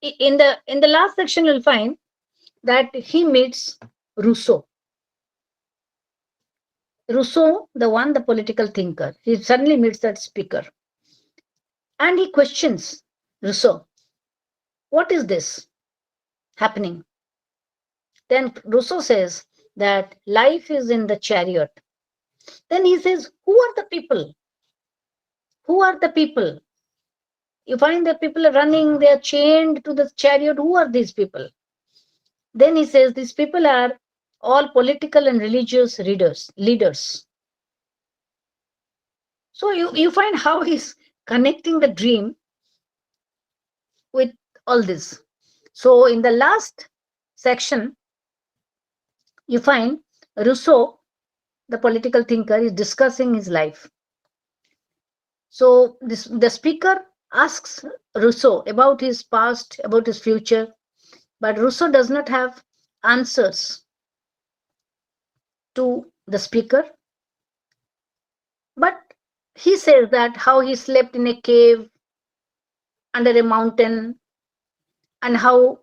in the last section you'll find that he meets Rousseau. Rousseau, the political thinker. He suddenly meets that speaker. And he questions Rousseau, what is this happening? Then Rousseau says that life is in the chariot. Then he says, who are the people? Who are the people? You find that people are running, they are chained to the chariot. Who are these people? Then he says, these people are all political and religious leaders. So you find how he's connecting the dream with all this. So in the last section, you find Rousseau, the political thinker, is discussing his life. So the speaker asks Rousseau about his past, about his future, but Rousseau does not have answers to the speaker. But he says that how he slept in a cave under a mountain, and how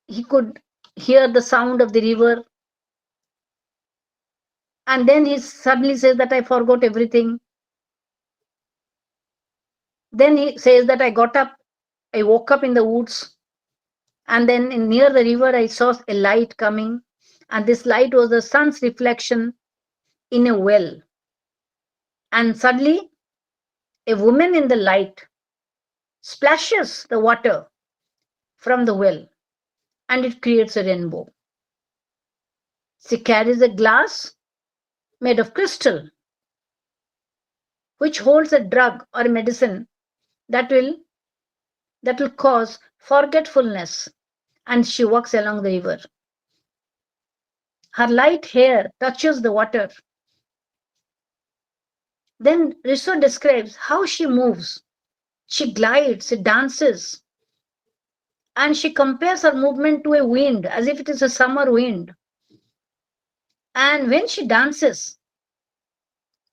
he could hear the sound of the river. And then he suddenly says that I forgot everything. Then he says that I woke up in the woods, and then near the river I saw a light coming, and this light was the sun's reflection in a well. And suddenly a woman in the light splashes the water from the well, and it creates a rainbow. She carries a glass made of crystal, which holds a drug or a medicine that will cause forgetfulness, and she walks along the river. Her light hair touches the water. Then Rousseau describes how she moves. She glides, she dances, and she compares her movement to a wind, as if it is a summer wind. And when she dances,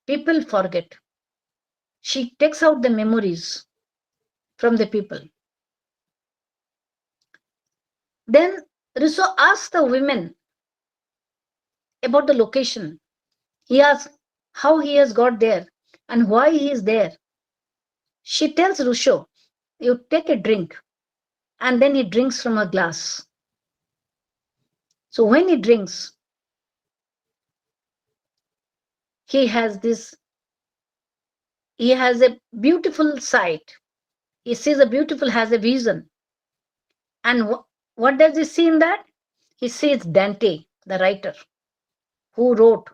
people forget. She takes out the memories from the people. Then Rousseau asks the women about the location. He asks how he has got there and why he is there. She tells Rousseau, you take a drink, and then he drinks from a glass. So when he drinks, he has a beautiful sight. He sees has a vision. And what does he see in that? He sees Dante, the writer, who wrote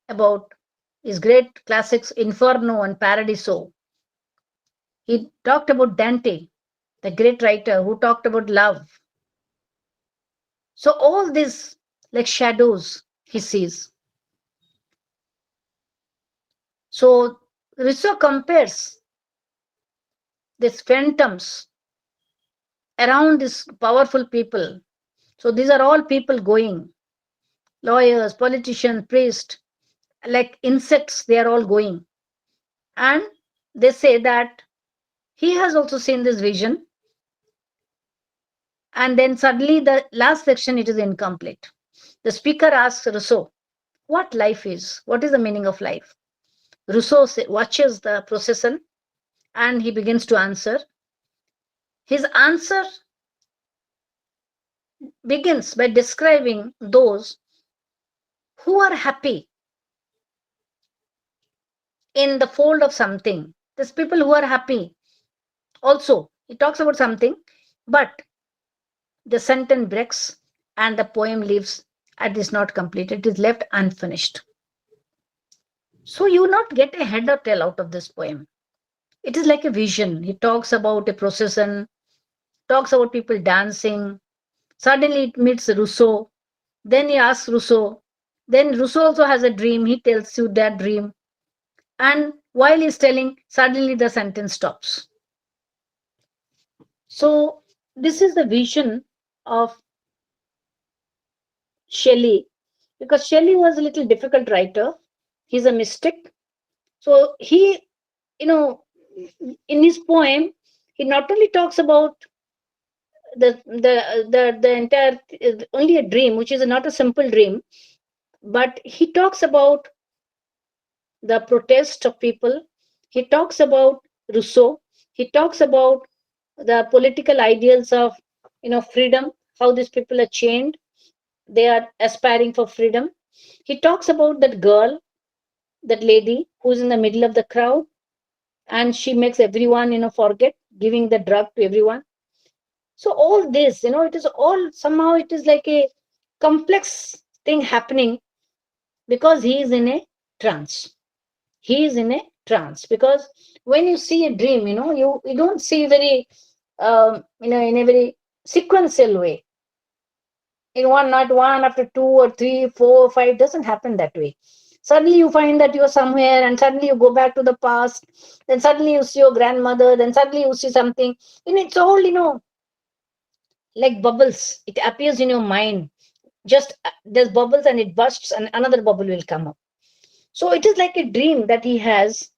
about his great classics Inferno and Paradiso. He talked about Dante, the great writer who talked about love. So all this, like shadows, he sees. So Rousseau compares these phantoms around these powerful people. So these are all people going, lawyers, politicians, priests, like insects, they are all going. And they say that he has also seen this vision. And then suddenly the last section, it is incomplete. The speaker asks Rousseau, what life is? What is the meaning of life? Rousseau watches the procession and he begins to answer. His answer begins by describing those who are happy in the fold of something. There's people who are happy. Also, he talks about something, but the sentence breaks and the poem leaves and is not completed. It is left unfinished. So you will not get a head or tail out of this poem. It is like a vision. He talks about a procession, talks about people dancing. Suddenly it meets Rousseau. Then he asks Rousseau. Then Rousseau also has a dream. He tells you that dream. And while he's telling, suddenly the sentence stops. So this is the vision of Shelley, because Shelley was a little difficult writer. He's a mystic. So he, you know, in his poem, he not only talks about the entire only a dream, which is not a simple dream, but he talks about the protest of people. He talks about Rousseau. He talks about the political ideals of freedom, how these people are chained. They are aspiring for freedom. He talks about that girl, that lady who's in the middle of the crowd, and she makes everyone forget, giving the drug to everyone. So all this, it is all somehow it is like a complex thing happening because he is in a trance. He is in a trance because when you see a dream, you don't see very in a very sequential way. In one, not one after two or three, four, five, doesn't happen that way. Suddenly you find that you're somewhere, and suddenly you go back to the past. Then suddenly you see your grandmother. Then suddenly you see something. It's all like bubbles. It appears in your mind. Just there's bubbles, and it bursts, and another bubble will come up. So it is like a dream that he has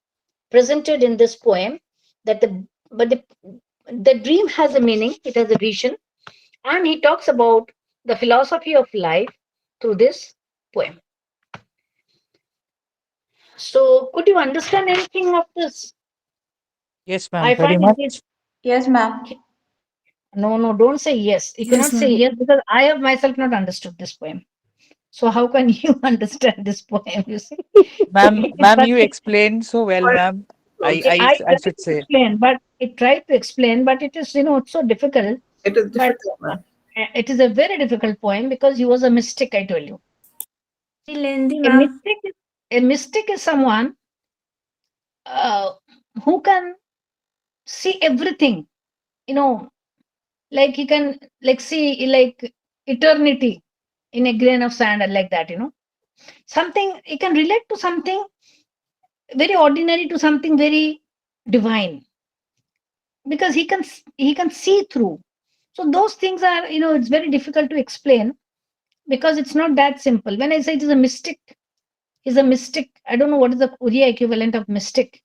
presented in this poem. That the dream has a meaning. It has a vision, and he talks about the philosophy of life through this poem. So, could you understand anything of this? Yes, ma'am, I very find it is much. Yes, ma'am. no, don't say yes. You Yes, cannot say ma'am. yes because I have myself not understood this poem. So, how can you understand this poem? You see, Ma'am, but you explained so well, ma'am. I I tried should to say. explain, but it tried to explain, but it is it's so difficult. It is But difficult, ma'am. it is a very difficult poem because he was a mystic. I told you, Very lengthy, a ma'am. mystic. A mystic is someone uh, who can see everything. You know, like he can like see like eternity in a grain of sand and like that. Something he can relate to something very ordinary to something very divine because he can see through. So those things are it's very difficult to explain because it's not that simple. When I say it is a mystic, he's a mystic. I don't know what is the Uriya equivalent of mystic.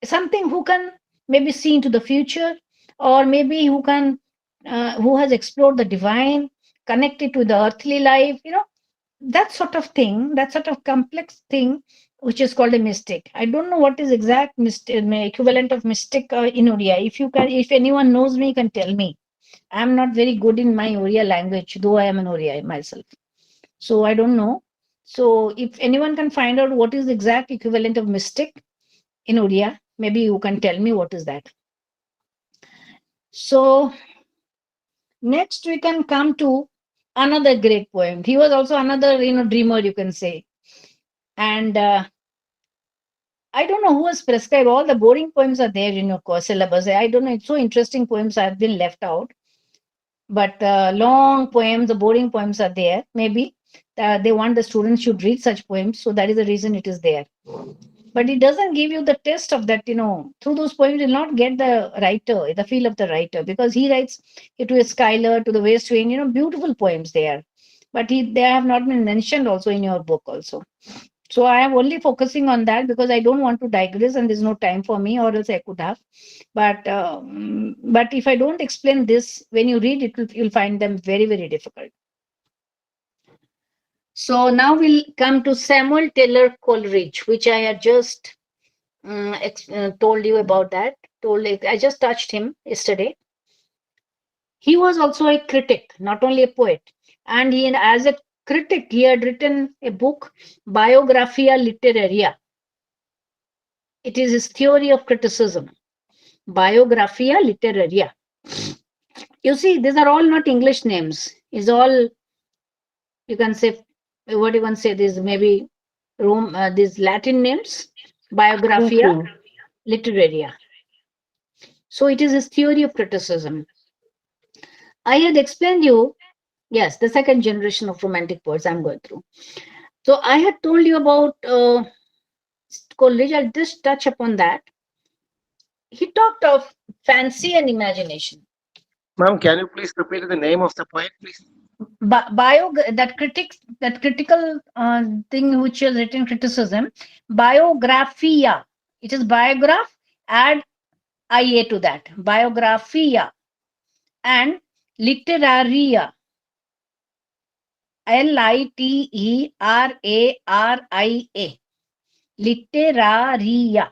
Something who can maybe see into the future, or maybe who has explored the divine, connected to the earthly life, that sort of thing, that sort of complex thing, which is called a mystic. I don't know what is exact equivalent of mystic in Oriya. If anyone knows me, can tell me. I'm not very good in my Oriya language, though I am an Oriya myself. So I don't know. So if anyone can find out what is the exact equivalent of mystic in Oriya, maybe you can tell me what is that. So next we can come to another great poem. He was also another dreamer, you can say. And I don't know who has prescribed all the boring poems are there in your course syllabus. I don't know. It's so interesting poems have been left out, but long poems, the boring poems are there. Maybe they want the students should read such poems, so that is the reason it is there. But it doesn't give you the taste of that. Through those poems, you'll not get the writer, the feel of the writer, because he writes it to a Schuyler, to the West Wing. Beautiful poems there, but they have not been mentioned also in your book also. So I am only focusing on that because I don't want to digress and there's no time for me, or else I could have. But if I don't explain this, when you read it, you'll find them very, very difficult. So now we'll come to Samuel Taylor Coleridge, which I had just told you about that. I just touched him yesterday. He was also a critic, not only a poet. And as a critic, he had written a book, Biographia Literaria. It is his theory of criticism, Biographia Literaria. You see, these are all not English names. It's all, you can say, what you can say, this maybe these Latin names, Biographia Okay. Literaria. So it is his theory of criticism. I had explained you, yes, the second generation of romantic poets I'm going through. So I had told you about Coleridge. I'll just touch upon that. He talked of fancy and imagination. Ma'am, can you please repeat the name of the poet, please? That critical thing which is written criticism, biographia. It is biograph, add ia to that, biographia, and literaria, literaria, literaria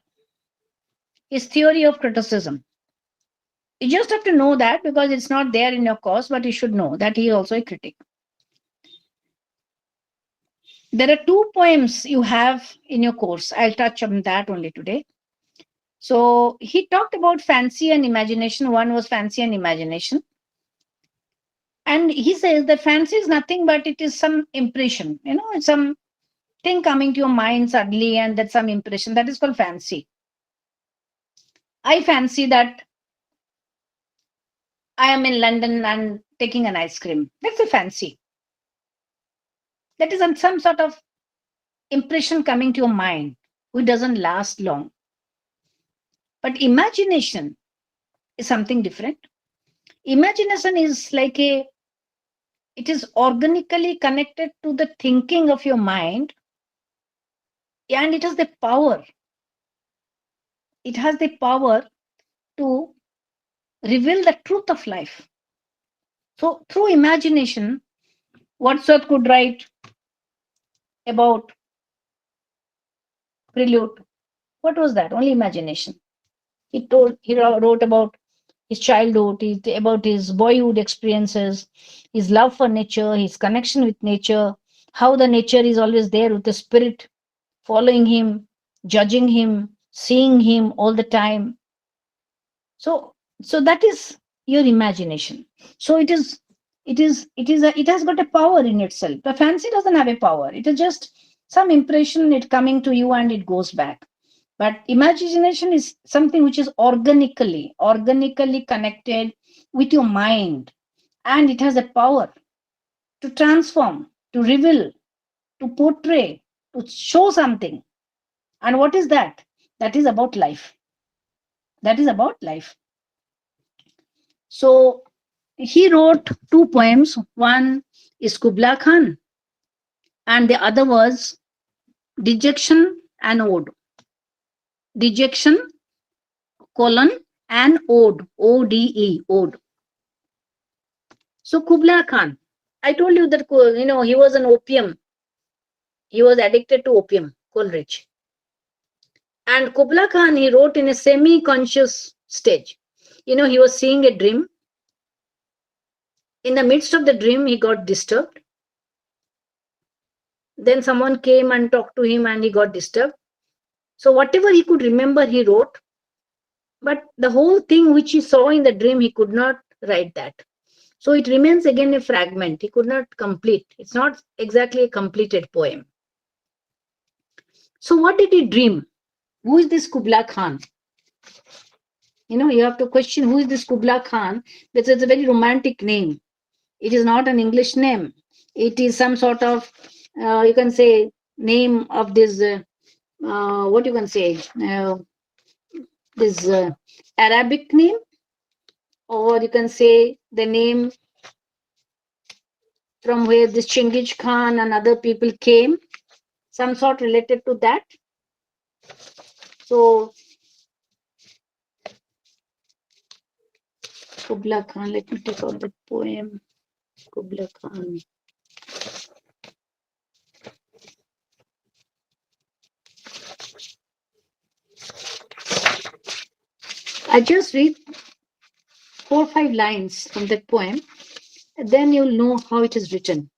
is theory of criticism. You just have to know that because it's not there in your course, but you should know that he is also a critic. There are two poems you have in your course. I'll touch on that only today. So he talked about fancy and imagination. One was fancy and imagination. And he says that fancy is nothing but it is some impression, it's some thing coming to your mind suddenly, and that's some impression. That is called fancy. I fancy that I am in London and taking an ice cream. That's a fancy. That is some sort of impression coming to your mind, which doesn't last long. But imagination is something different. Imagination is like it is organically connected to the thinking of your mind, and it has the power. It has the power to reveal the truth of life. So, through imagination, Wordsworth could write about Prelude. What was that? Only imagination. He wrote about his childhood, about his boyhood experiences, his love for nature, his connection with nature, how the nature is always there with the spirit following him, judging him, seeing him all the time. So that is your imagination. So it has got a power in itself. The fancy doesn't have a power. It is just some impression, it coming to you and it goes back. But imagination is something which is organically connected with your mind, and it has a power to transform, to reveal, to portray, to show something. And what is that? That is about life. That is about life. So he wrote two poems. One is Kubla Khan, and the other was Dejection and Ode. Dejection, colon, and Ode, Ode, Ode. So Kubla Khan, I told you that he was an opium. He was addicted to opium, Coleridge. And Kubla Khan, he wrote in a semi-conscious stage. He was seeing a dream. In the midst of the dream, he got disturbed. Then someone came and talked to him and he got disturbed. So whatever he could remember, he wrote. But the whole thing which he saw in the dream, he could not write that. So it remains again a fragment. He could not complete. It's not exactly a completed poem. So what did he dream? Who is this Kubla Khan? You have to question who is this Kubla Khan, because it's a very romantic name. It is not an English name. It is some sort of, you can say, name of this, what you can say, this Arabic name, or you can say the name from where this Chinggis Khan and other people came, some sort related to that. So, Kubla Khan, let me take out the poem. Kubla Khan. I just read 4 or 5 lines from that poem, and then you'll know how it is written.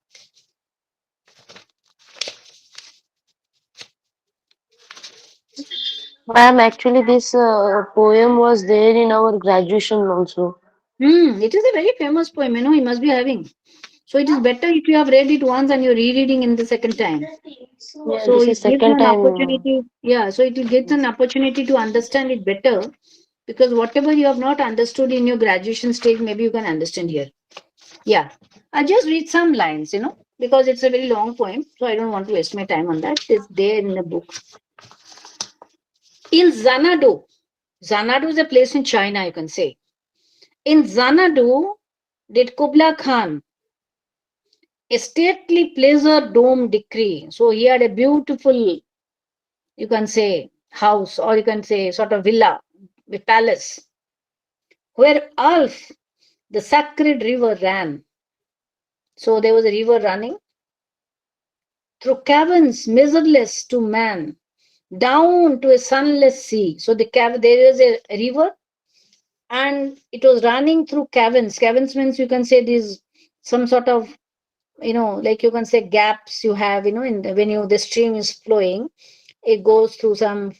Ma'am, actually, this poem was there in our graduation also. It is a very famous poem, he must be having. So it is better if you have read it once and you're rereading in the second time. Yeah, So this it is gives second an time. opportunity. Yeah, so it gives an opportunity to understand it better, because whatever you have not understood in your graduation stage, maybe you can understand here. Yeah, I'll just read some lines, because it's a very long poem, so I don't want to waste my time on that. It's there in the book. In Xanadu, Xanadu is a place in China, you can say. In Xanadu, did Kubla Khan a stately pleasure dome decree. So he had a beautiful, you can say, house, or you can say sort of villa, a palace, where Alf, the sacred river, ran. So there was a river running through caverns measureless to man, down to a sunless sea. So there is a river, and it was running through caverns. Caverns means, you can say, these some sort of, like you can say gaps you have, when the stream is flowing, it goes through some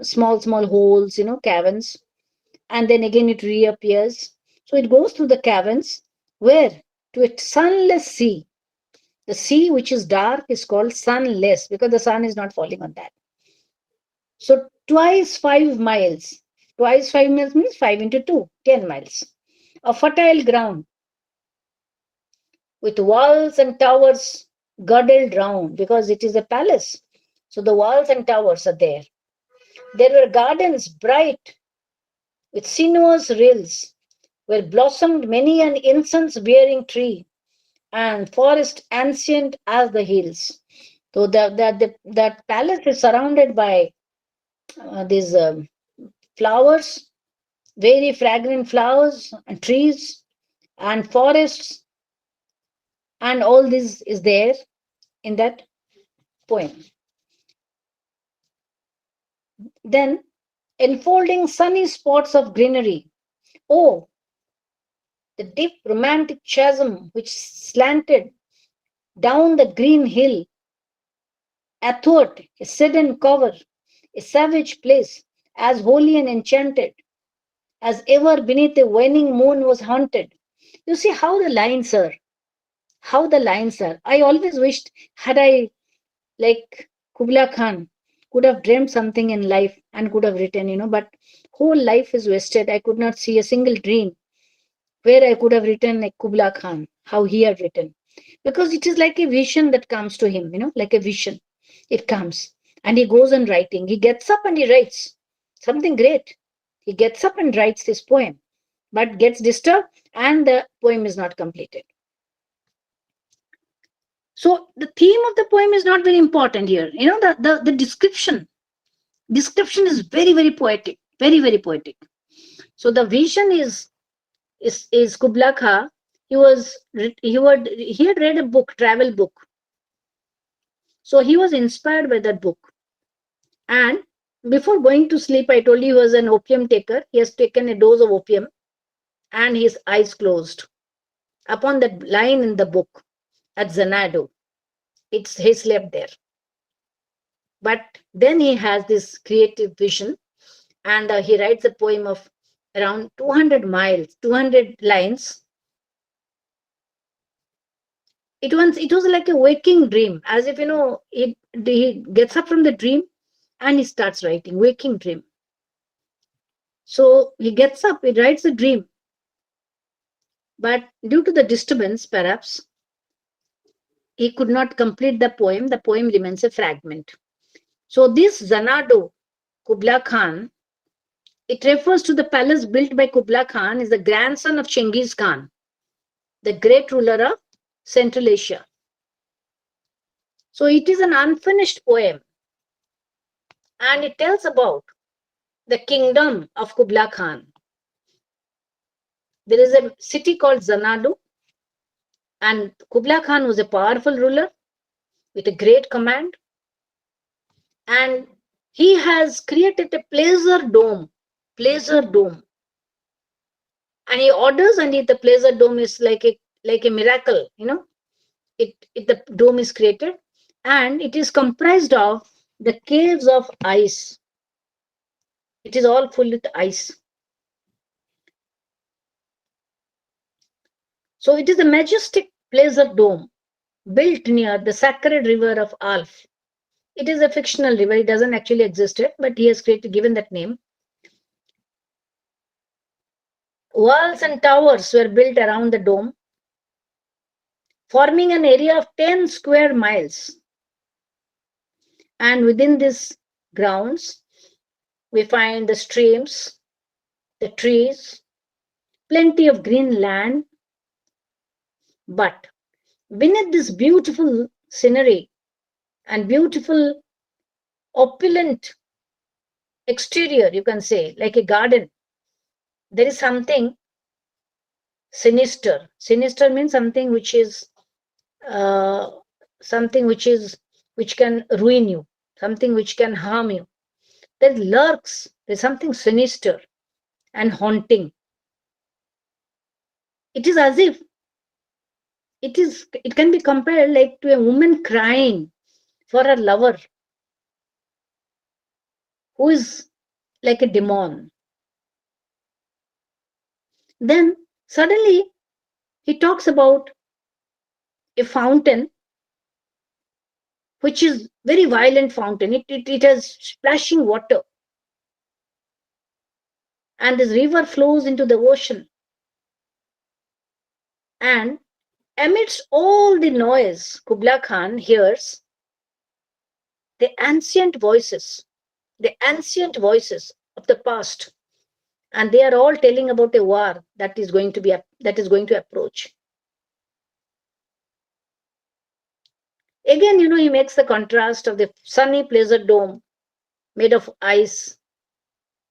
small holes, caverns, and then again it reappears. So it goes through the caverns, where to a sunless sea. The sea which is dark is called sunless, because the sun is not falling on that. So twice 5 miles. Twice 5 miles means 5 into 2, 10 miles. A fertile ground with walls and towers girdled round, because it is a palace. So the walls and towers are there. There were gardens bright with sinuous rills, where blossomed many an incense-bearing tree, and forest ancient as the hills. So that palace is surrounded by these flowers, very fragrant flowers and trees and forests, and all this is there in that poem. Then, enfolding sunny spots of greenery. Oh, the deep romantic chasm which slanted down the green hill, athwart a sudden cover, a savage place, as holy and enchanted as ever beneath a waning moon was haunted. You see how the lines are. How the lines are. I always wished, had I, like Kubla Khan, could have dreamed something in life and could have written, but whole life is wasted. I could not see a single dream where I could have written like Kubla Khan, how he had written. Because it is like a vision that comes to him, like a vision. It comes and he goes on writing. He gets up and he writes something great. He gets up and writes this poem, but gets disturbed and the poem is not completed. So the theme of the poem is not very important here. The description is very, very poetic, very, very poetic. So the vision is Kubla Khan. He had read a book, travel book. So he was inspired by that book. And before going to sleep, I told you he was an opium taker. He has taken a dose of opium and his eyes closed. Upon that line in the book at Xanadu, he slept there. But then he has this creative vision, and he writes a poem of around 200 lines. It was like a waking dream, as if, he gets up from the dream and he starts writing, waking dream. So he gets up, he writes a dream, but due to the disturbance, perhaps, he could not complete the poem. The poem remains a fragment. So this Xanadu, Kubla Khan, it refers to the palace built by Kubla Khan, is the grandson of Chengiz Khan, the great ruler of Central Asia. So it is an unfinished poem, and it tells about the kingdom of Kubla Khan. There is a city called Xanadu, and Kubla Khan was a powerful ruler with a great command, and he has created a pleasure dome, and he orders, and the pleasure dome is like a miracle, the dome is created, and it is comprised of the caves of ice. It is all full with ice. So it is a majestic pleasure dome built near the sacred river of Alf. It is a fictional river, it doesn't actually exist yet, but he has given that name. Walls and towers were built around the dome, forming an area of 10 square miles. And within these grounds, we find the streams, the trees, plenty of green land. But beneath this beautiful scenery and beautiful, opulent exterior, you can say, like a garden, there is something sinister. Sinister means something which is something which can ruin you, something which can harm you. There lurks, there's something sinister and haunting. It is as if it can be compared like to a woman crying for her lover who is like a demon. Then suddenly he talks about a fountain which is very violent fountain. It has splashing water, and this river flows into the ocean. And amidst all the noise, Kublai Khan hears the ancient voices of the past, and they are all telling about a war that is going to approach. Again, he makes the contrast of the sunny pleasure dome made of ice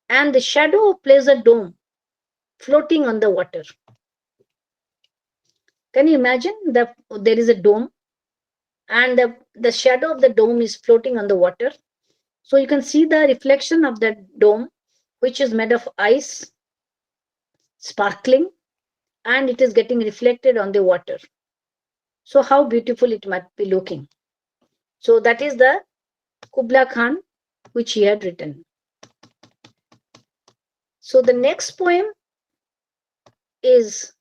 and the shadow of pleasure dome floating on the water. Can you imagine that there is a dome and the shadow of the dome is floating on the water? So you can see the reflection of that dome, which is made of ice, sparkling, and it is getting reflected on the water. So how beautiful it might be looking. So that is the Kublai Khan which he had written. So the next poem is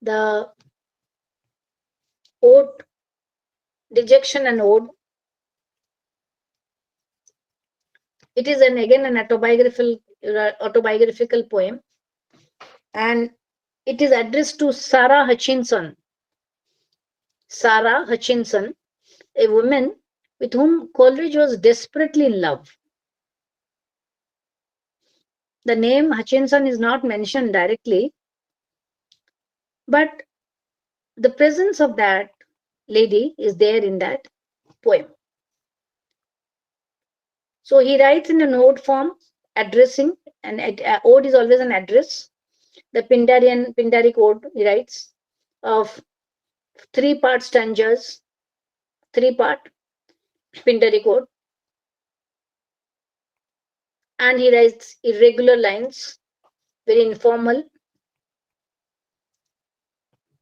the Ode, Dejection and Ode. It is again an autobiographical poem, and it is addressed to Sarah Hutchinson. Sarah Hutchinson, a woman with whom Coleridge was desperately in love. The name Hutchinson is not mentioned directly, but the presence of that lady is there in that poem. So he writes in an ode form, addressing, and ode is always an address. The Pindaric ode, he writes, of 3-part stanzas, 3-part Pindaric ode. And he writes irregular lines, very informal.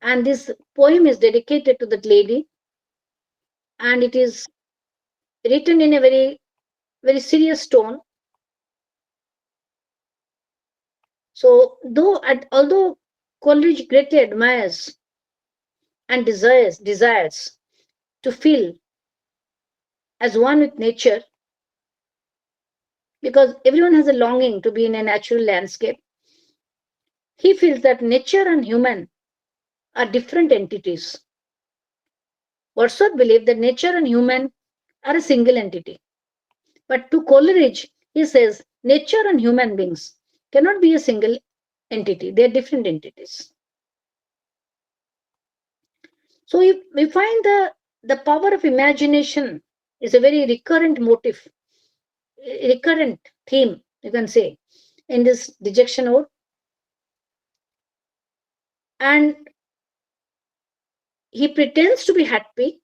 And this poem is dedicated to that lady, and it is written in a very, very serious tone. So although Coleridge greatly admires and desires to feel as one with nature, because everyone has a longing to be in a natural landscape, he feels that nature and human are different entities. Wordsworth believed that nature and human are a single entity. But to Coleridge, he says nature and human beings cannot be a single entity. They are different entities. So we find the power of imagination is a very recurrent motif, recurrent theme, you can say, in this Dejection Ode. And he pretends to be happy,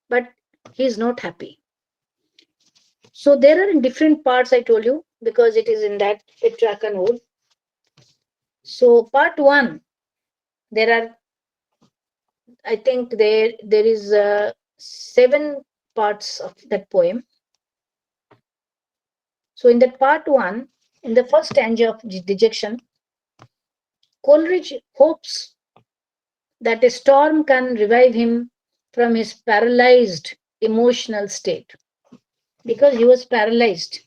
but he is not happy. So there are in different parts, I told you, because it is in that Petrarchan Ode. So part 1, there are, I think there is 7 parts of that poem. So in that part 1, in the first stanza of Dejection, Coleridge hopes that a storm can revive him from his paralyzed emotional state, because he was paralyzed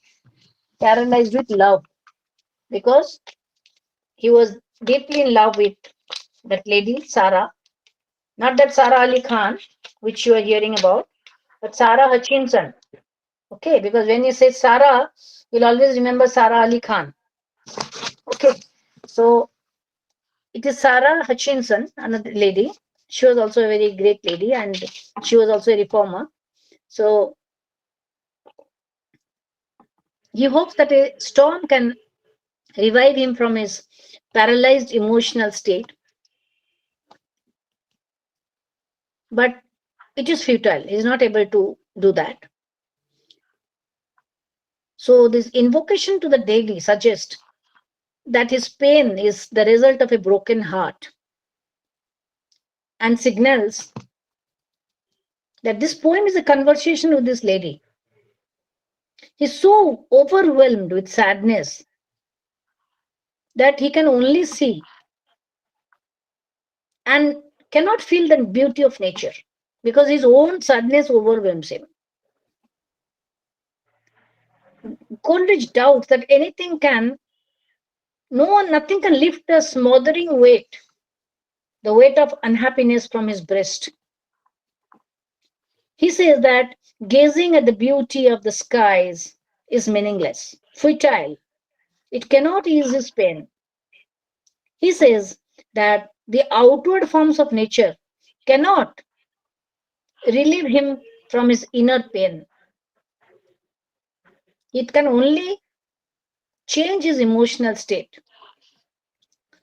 with love, because he was deeply in love with that lady Sarah, not that Sarah Ali Khan which you are hearing about, but Sarah Hutchinson. Okay, because when you say Sarah, you'll always remember Sarah Ali Khan. Okay, so it is Sarah Hutchinson, another lady. She was also a very great lady, and she was also a reformer. So he hopes that a storm can revive him from his paralyzed emotional state, but it is futile. He is not able to do that. So this invocation to the deity suggests that his pain is the result of a broken heart, and signals that this poem is a conversation with this lady. He's so overwhelmed with sadness that he can only see and cannot feel the beauty of nature, because his own sadness overwhelms him. Coleridge doubts that nothing can lift the smothering weight, the weight of unhappiness from his breast. He says that gazing at the beauty of the skies is meaningless, futile. It cannot ease his pain. He says that the outward forms of nature cannot relieve him from his inner pain. It can only change his emotional state.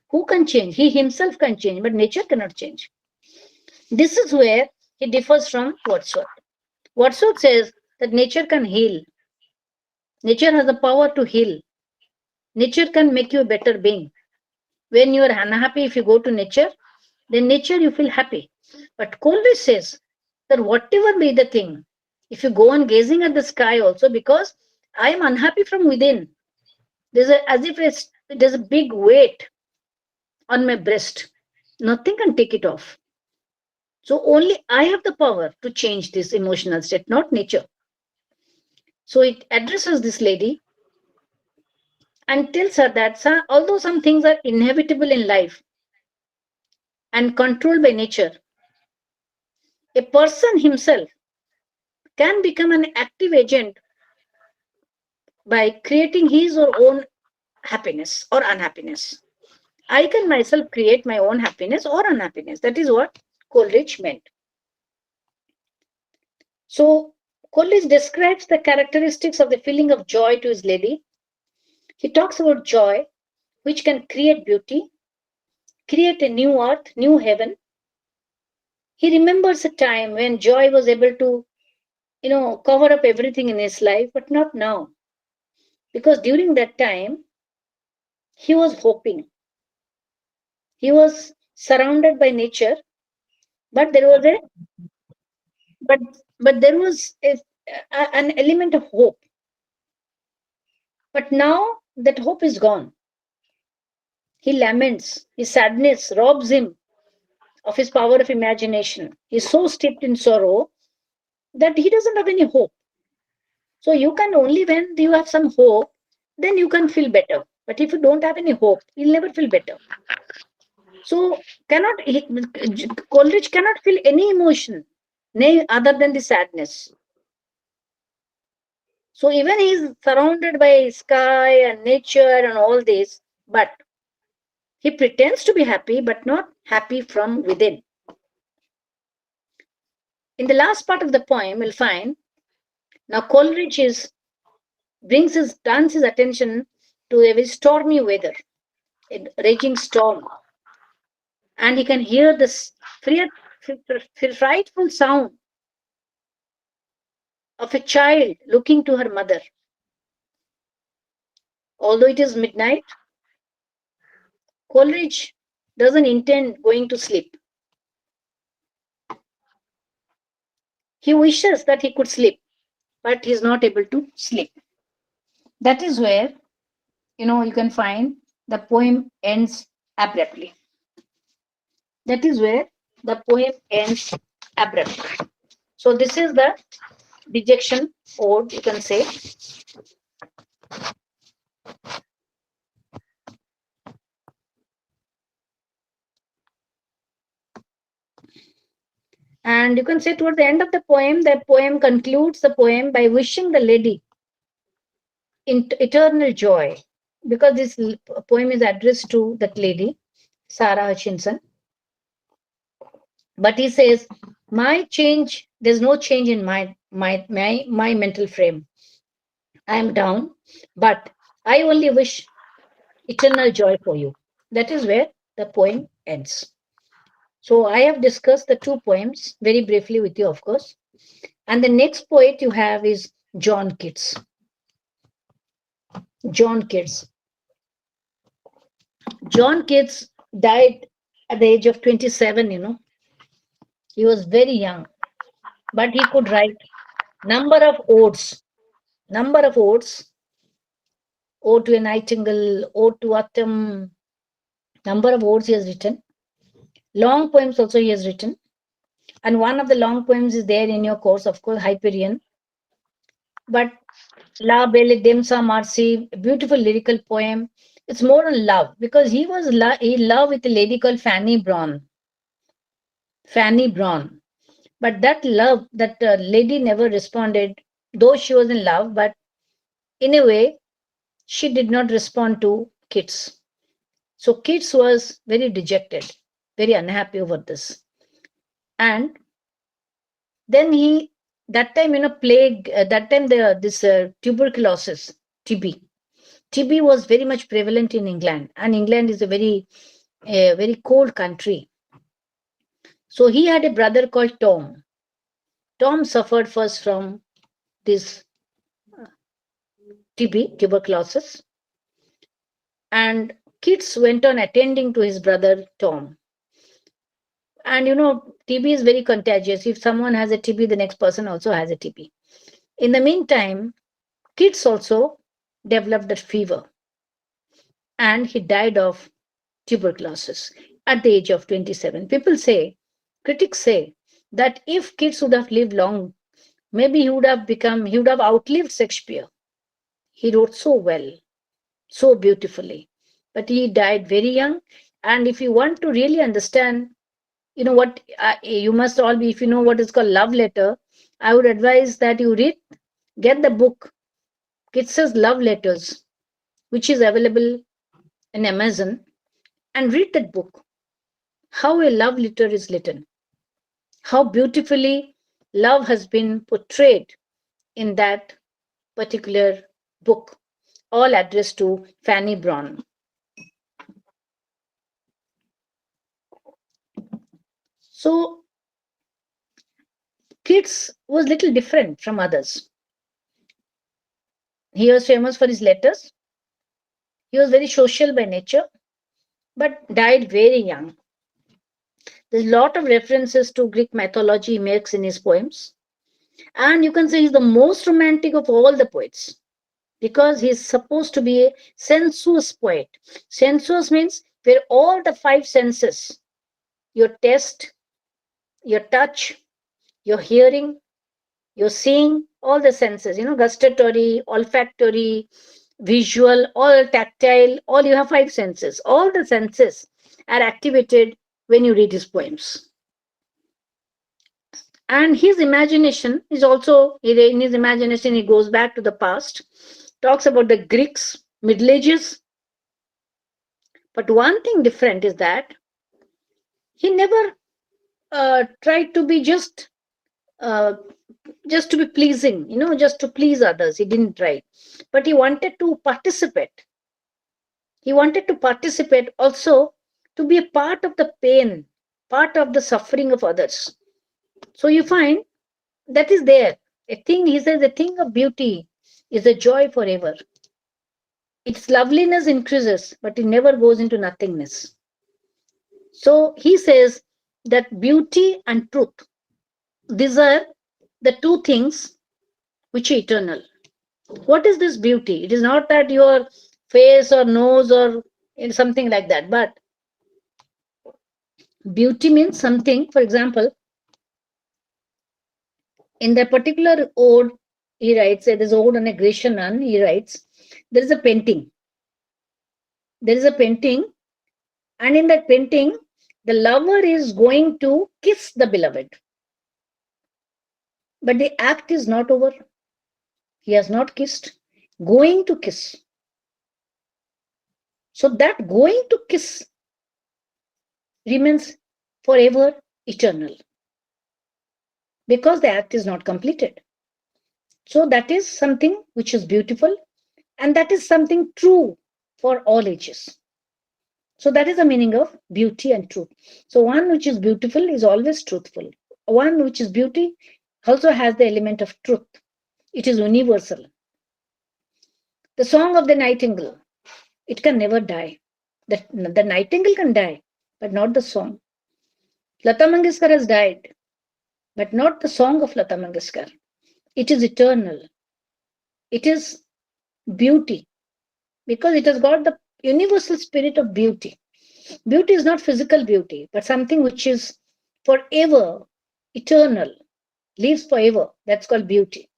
Who can change? He himself can change, but nature cannot change. This is where he differs from Wordsworth. Wordsworth says that nature can heal. Nature has the power to heal. Nature can make you a better being. When you are unhappy, if you go to nature, then nature you feel happy. But Coleridge says that whatever be the thing, if you go on gazing at the sky also, because I am unhappy from within, as if there's a big weight on my breast. Nothing can take it off. So only I have the power to change this emotional state, not nature. So it addresses this lady and tells her that although some things are inevitable in life and controlled by nature, a person himself can become an active agent by creating his or own happiness or unhappiness. I can myself create my own happiness or unhappiness. That is what Coleridge meant. So Coleridge describes the characteristics of the feeling of joy to his lady. He talks about joy, which can create beauty, create a new earth, new heaven. He remembers a time when joy was able to, cover up everything in his life, but not now. Because during that time, he was hoping. He was surrounded by nature, but there was a but but there was an element of hope. But now that hope is gone. He laments. His sadness robs him of his power of imagination. He's so steeped in sorrow that he doesn't have any hope. So you can only, when you have some hope, then you can feel better. But if you don't have any hope, you'll never feel better. So Coleridge cannot feel any emotion, nay, other than the sadness. So even he is surrounded by sky and nature and all this, but he pretends to be happy, but not happy from within. In the last part of the poem, we'll find now Coleridge turns his attention to a very stormy weather, a raging storm, and he can hear this frightful sound of a child looking to her mother. Although it is midnight, Coleridge doesn't intend going to sleep. He wishes that he could sleep, but he's not able to sleep. That is where, you can find the poem ends abruptly. That is where the poem ends abruptly. So this is the dejection ode, you can say. And you can say toward the end of the poem concludes the poem by wishing the lady eternal joy, because this poem is addressed to that lady, Sarah Hutchinson. But he says, there's no change in my mental frame. I am down, but I only wish eternal joy for you. That is where the poem ends. So I have discussed the two poems very briefly with you, of course. And the next poet you have is John Keats. John Keats. John Keats died at the age of 27, He was very young, but he could write number of odes, ode to a nightingale, ode to autumn, number of odes he has written. Long poems also he has written. And one of the long poems is there in your course, of course, Hyperion. But La Belle Demsa Marcy, a beautiful lyrical poem. It's more on love, because he was in love with a lady called Fanny Brawne. Fanny Brawne. But that love, that lady never responded, though she was in love, but in a way, she did not respond to Keats. So Keats was very dejected, very unhappy over this. And then that time, plague, that time this tuberculosis, TB. TB was very much prevalent in England, and England is a very cold country. So he had a brother called Tom. Tom suffered first from this TB, tuberculosis, and Keats went on attending to his brother Tom. And TB is very contagious. If someone has a TB, the next person also has a TB. In the meantime, Keats also developed that fever, and he died of tuberculosis at the age of 27. Critics say that if Keats would have lived long, maybe he would have outlived Shakespeare. He wrote so well, so beautifully, but he died very young. And if you want to really understand, what you must all be, if you know what is called love letter, I would advise that you get the book Keats's Love Letters, which is available in Amazon, and read that book. How a love letter is written, how beautifully love has been portrayed in that particular book, all addressed to Fanny Brawne. So Keats was little different from others. He was famous for his letters. He was very social by nature, but died very young. There's a lot of references to Greek mythology he makes in his poems. And you can say he's the most romantic of all the poets, because he's supposed to be a sensuous poet. Sensuous means where all the five senses, your taste, your touch, your hearing, your seeing, all the senses, gustatory, olfactory, visual, all tactile, all, you have five senses. All the senses are activated when you read his poems. And his imagination is also, in his imagination, he goes back to the past, talks about the Greeks, Middle Ages. But one thing different is that he never tried to be just to be pleasing, just to please others. He didn't try. But he wanted to participate. He wanted to participate also, to be a part of the pain, part of the suffering of others. So you find that is there. He says, a thing of beauty is a joy forever. Its loveliness increases, but it never goes into nothingness. So he says that beauty and truth, these are the two things which are eternal. What is this beauty? It is not that your face or nose or something like that, but Beauty means something, for example, in that particular ode, he writes, there's ode on a Grecian nun, he writes, there is a painting. There is a painting, and in that painting, the lover is going to kiss the beloved. But the act is not over. He has not kissed, going to kiss. So that going to kiss remains forever eternal because the act is not completed. So that is something which is beautiful, and that is something true for all ages. So that is the meaning of beauty and truth. So one which is beautiful is always truthful. One which is beauty also has the element of truth. It is universal. The song of the nightingale, it can never die. The nightingale can die, but not the song. Lata Mangeshkar has died, but not the song of Lata Mangeshkar. It is eternal. It is beauty because it has got the universal spirit of beauty. Beauty is not physical beauty, but something which is forever, eternal, lives forever. That's called beauty.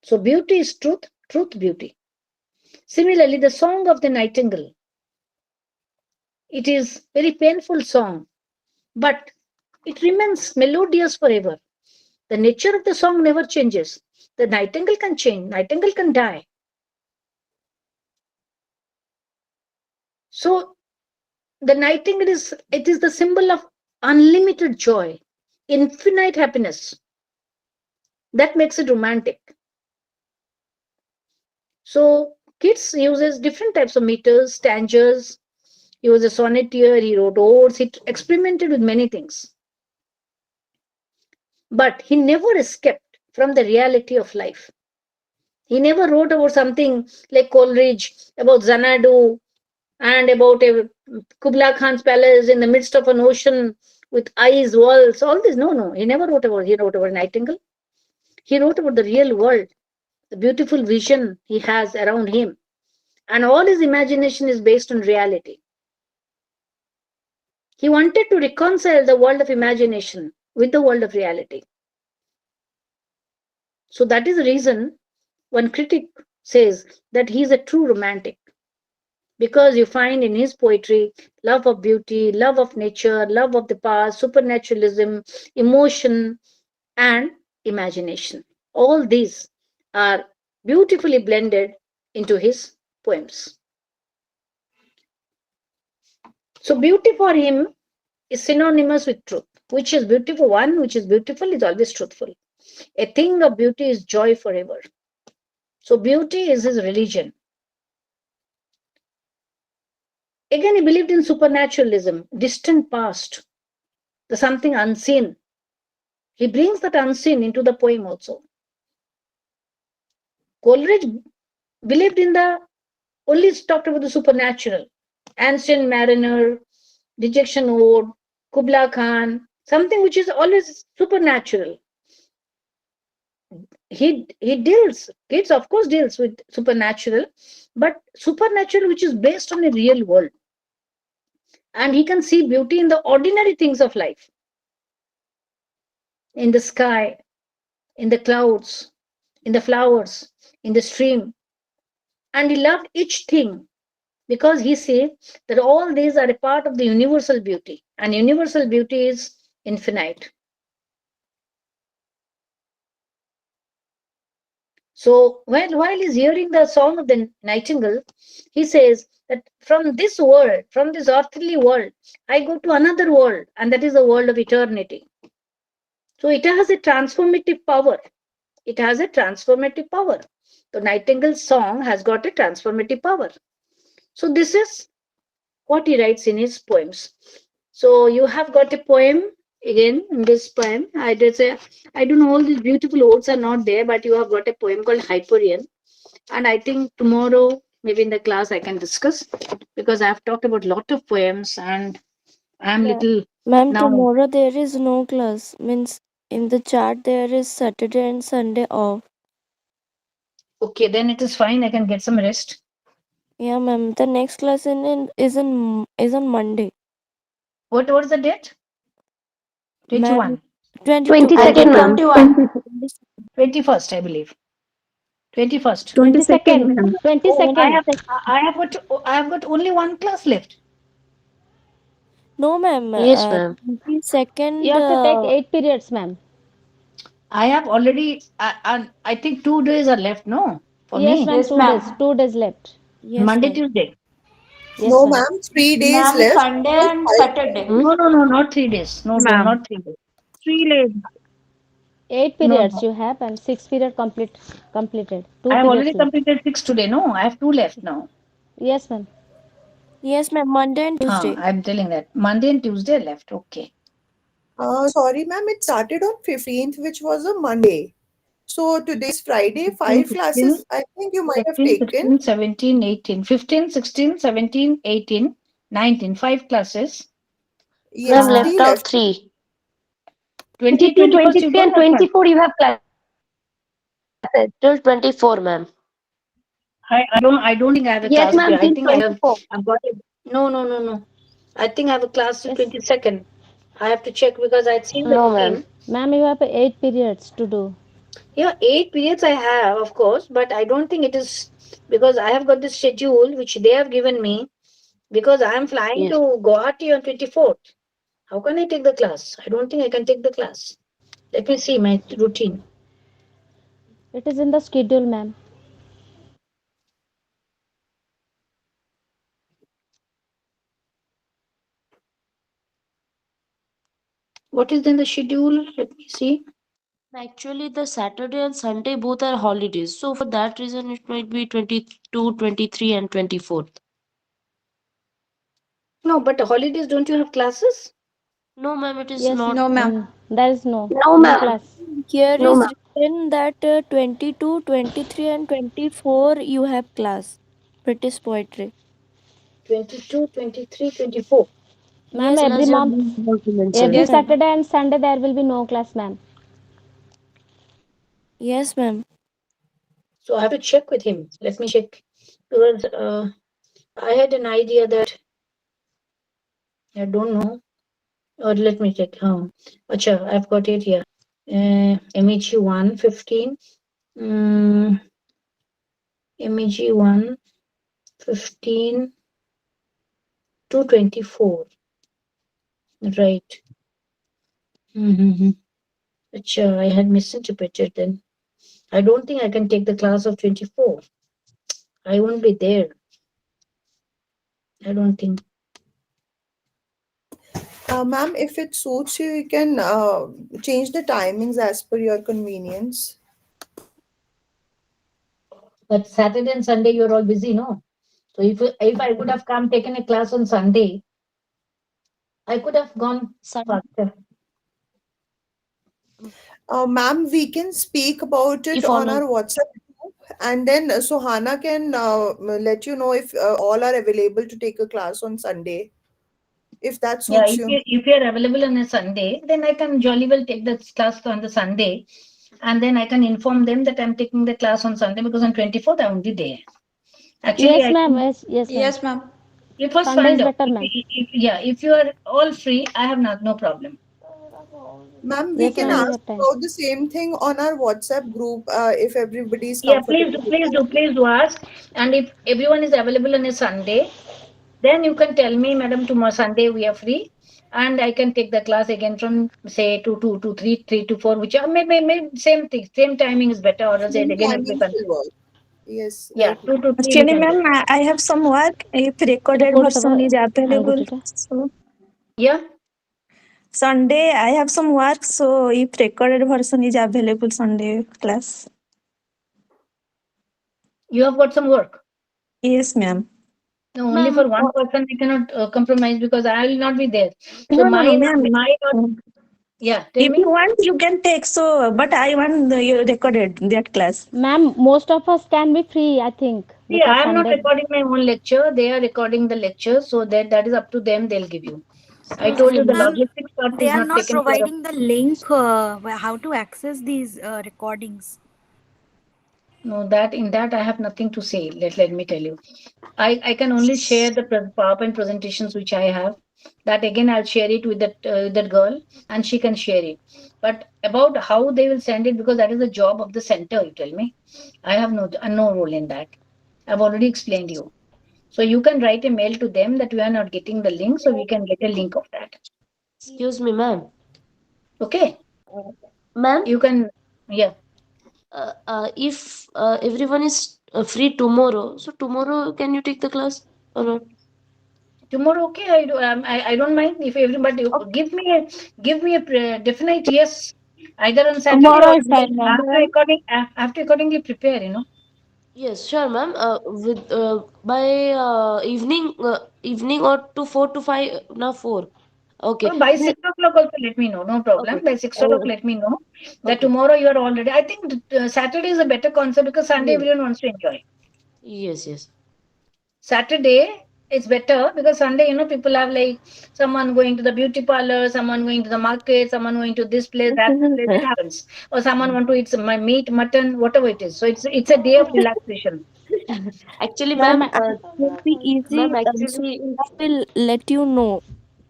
So beauty is truth, truth, beauty. Similarly, the song of the nightingale, it is very painful song, but it remains melodious forever. The nature of the song never changes. The nightingale can change, nightingale can die. So the nightingale is the symbol of unlimited joy, infinite happiness. That makes it romantic. So Keats uses different types of meters, stanzas. He was a sonneteer, he wrote odes, he experimented with many things. But he never escaped from the reality of life. He never wrote about something like Coleridge, about Xanadu, and about a Kubla Khan's palace in the midst of an ocean with ice walls. All this, no. He never wrote about. He wrote about Nightingale. He wrote about the real world, the beautiful vision he has around him, and all his imagination is based on reality. He wanted to reconcile the world of imagination with the world of reality. So that is the reason one critic says that he is a true romantic, because you find in his poetry love of beauty, love of nature, love of the past, supernaturalism, emotion, and imagination. All these are beautifully blended into his poems. So beauty for him is synonymous with truth. Which is beautiful? One which is beautiful is always truthful. A thing of beauty is joy forever. So beauty is his religion. Again, he believed in supernaturalism, distant past, the something unseen. He brings that unseen into the poem also. Coleridge believed in the, only talked about the supernatural. Ancient Mariner, Dejection Ode, Kubla Khan, something which is always supernatural. He deals, Keats of course deals with supernatural, but supernatural which is based on a real world. And he can see beauty in the ordinary things of life, in the sky, in the clouds, in the flowers, in the stream. And he loved each thing because he said that all these are a part of the universal beauty, and universal beauty is infinite. So while he's hearing the song of the nightingale, he says that from this world, from this earthly world, I go to another world, and that is the world of eternity. So it has a transformative power. It has a transformative power. The nightingale's song has got a transformative power. So this is what he writes in his poems. So you have got a poem again in this poem. I did say, I don't know, all these beautiful odes are not there, but you have got a poem called Hyperion. And I think tomorrow, maybe in the class, I can discuss, because I've talked about a lot of poems and I'm Yeah. little Ma'am, now. tomorrow there is no class. Means in the chat there is Saturday and Sunday off. Okay, then it is fine. I can get some rest. Yeah, ma'am. The next class is on Monday. What was the date? 21. 22. 22nd, ma'am. 21st, I believe. 21st. 22nd, ma'am. Oh, I 22nd. have got only one class left. No, ma'am. Yes, ma'am. 22nd. You have to take 8 periods, ma'am. I have already, I think 2 days are left, no? For Yes, me. ma'am. Yes, 2 days. ma'am. 2 days left. Yes, Monday, ma'am. Tuesday. Yes, No, ma'am. ma'am. 3 days Ma'am, left. Sunday Just and 5. Saturday. Hmm? No, not 3 days. No, Ma'am. not 3 days. 3 days. 8 No, periods you have and 6 period completed. 2 I have periods already left. completed 6 today. No, I have 2 left now. Yes, ma'am. Yes, ma'am. Monday and Tuesday. I'm telling that. Monday and Tuesday are left. Okay. Sorry, ma'am. It started on 15th, which was a Monday. So today's Friday. 15, 5 16, classes, I think you might have 15, taken. 16, 17, 18. 15, 16, 17, 18, 19. 5 classes. Yes, Ma'am, 3 left out left. 3. 20, 22, 21st, you 23, don't and have class. 24 you have classes. Till 24, ma'am. I don't think I have a Yes, class today. ma'am, I till think twenty-four. I've got it. No. I think I have a class till Yes. 22nd. I have to check because I'd seen the No, ma'am. routine. Ma'am, you have 8 periods to do. Yeah, 8 periods I have, of course, but I don't think it is because I have got this schedule which they have given me because I am flying Yes. to Guwahati on 24th. How can I take the class? I don't think I can take the class. Let me see my routine. It is in the schedule, ma'am. What is in the schedule? Let me see. Actually, the Saturday and Sunday both are holidays. So for that reason, it might be 22, 23, and 24th. No, but holidays, don't you have classes? No, ma'am, it is Yes. not. No, ma'am. There is no. No, No ma'am. class. Here No, is ma'am. written that 22, 23, and 24 you have class. British poetry. 22, 23, 24. Ma'am, Yes, every As your month, name also mentioned. every yes, ma'am. Saturday and Sunday there will be no class, ma'am. Yes, ma'am. So I have to check with him. Let me check because I had an idea that I don't know. Or let me check. Acha, I've got it here. MEG-1, 15. MEG-1, 15 to 24. Right. Mm-hmm. Acha, I had misinterpreted then. I don't think I can take the class of 24. I won't be there. I don't think. Ma'am, if it suits you, you can change the timings as per your convenience. But Saturday and Sunday, you're all busy, no? So if I would have come taken a class on Sunday, I could have gone Sunday. faster. Ma'am, we can speak about it If on on our WhatsApp group, and then Sohana can let you know if all are available to take a class on Sunday, if that Yeah, suits you. if you're available on a Sunday, then I can jolly well take the class on the Sunday, and then I can inform them that I'm taking the class on Sunday because on 24th I won't be there. Actually, Yes, I ma'am. think Yes, ma'am. Yes, ma'am. it was Sunday fine. is better, ma'am. If you are all free, I have no problem. Ma'am, we Yes, can ma'am. We ask have time. about the same thing on our WhatsApp group if everybody is Yeah, comfortable with that. please do ask. And if everyone is available on a Sunday, then you can tell me, madam, tomorrow Sunday we are free, and I can take the class again from say 2 to 3, 3 to 4, which are maybe same thing, same timing is better, or else Same again we timings can. will work. Yes, Yeah, rightly. 2 to 3 we Actually, can do. ma'am, I have some work. If It recorded puts our version is available, anguita. so Yeah, Sunday I have some work. So if recorded version is available, Sunday class. you have got some work. Yes, ma'am. No, only for Ma'am, one person we cannot compromise because I will not be there. So No, ma'am. yeah, tell If you me. want, you can take. So, but I want you recorded that class. Ma'am, most of us can be free, I think, See, because I am not Sunday. recording my own lecture. They are recording the lecture, so that is up to them. They'll give you. I so told you the Sunday. Ma'am, logistics part they is are not not taken care of. providing the link how to access these recordings. No, that in that I have nothing to say. Let me tell you. I can only share the PowerPoint presentations which I have. That again I'll share it with that girl and she can share it. But about how they will send it, because that is the job of the center, you tell me. I have no role in that. I've already explained you. So you can write a mail to them that we are not getting the link, so we can get a link of that. Excuse me, ma'am. Okay, Ma'am, you can, yeah. if everyone is free tomorrow, so tomorrow can you take the class or not? Tomorrow, okay, I don't mind if everybody Okay. give me a definite yes, either on Saturday or Tomorrow is Sunday. fine, I ma'am. have to accordingly prepare, you know. Yes, sure, ma'am. With by evening or to 4 to 5, now 4. Okay. Or by 6 o'clock also let me know, no problem. Okay. By 6 o'clock let me know that Okay. tomorrow you are already. I think Saturday is a better concept because Sunday Yes. everyone wants to enjoy. Yes. Yes. Saturday is better because Sunday, people have like someone going to the beauty parlor, someone going to the market, someone going to this place, that place. It happens, or someone want to eat some meat, mutton, whatever it is. So it's a day of relaxation. Actually, Ma'am, ma'am. It will be easy. Ma'am, So actually, will let you know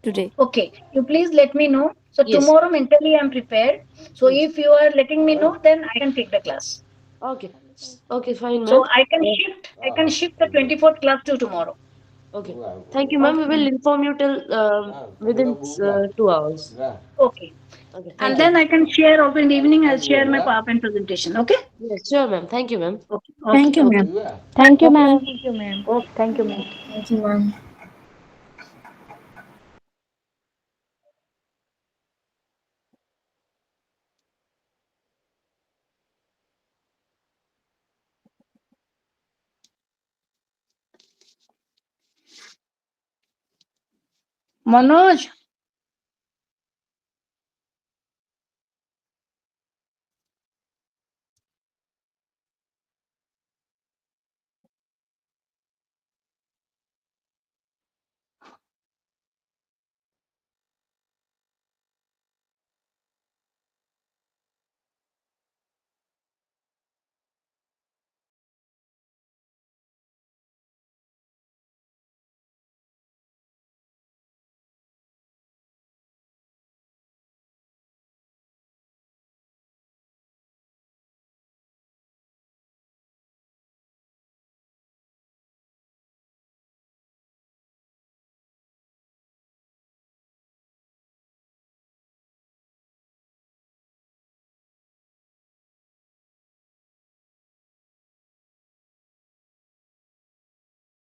today. Okay, you please let me know. So yes. tomorrow mentally I'm prepared. So Yes. if you are letting me know, then I can take the class. Okay. Okay, fine, So ma'am. I can shift the 24th class to tomorrow. Okay. Thank you, ma'am. We will inform you till within 2 hours. Okay. Okay. And Thank you. then I can share also in the evening, I'll share my PowerPoint presentation. Okay? Yes, sure, ma'am. Thank you, ma'am. Okay. Okay. Thank you, Okay. ma'am. Thank you, Okay. ma'am. Thank you, ma'am. Okay. Thank you, ma'am. Thank you, ma'am. Manoj,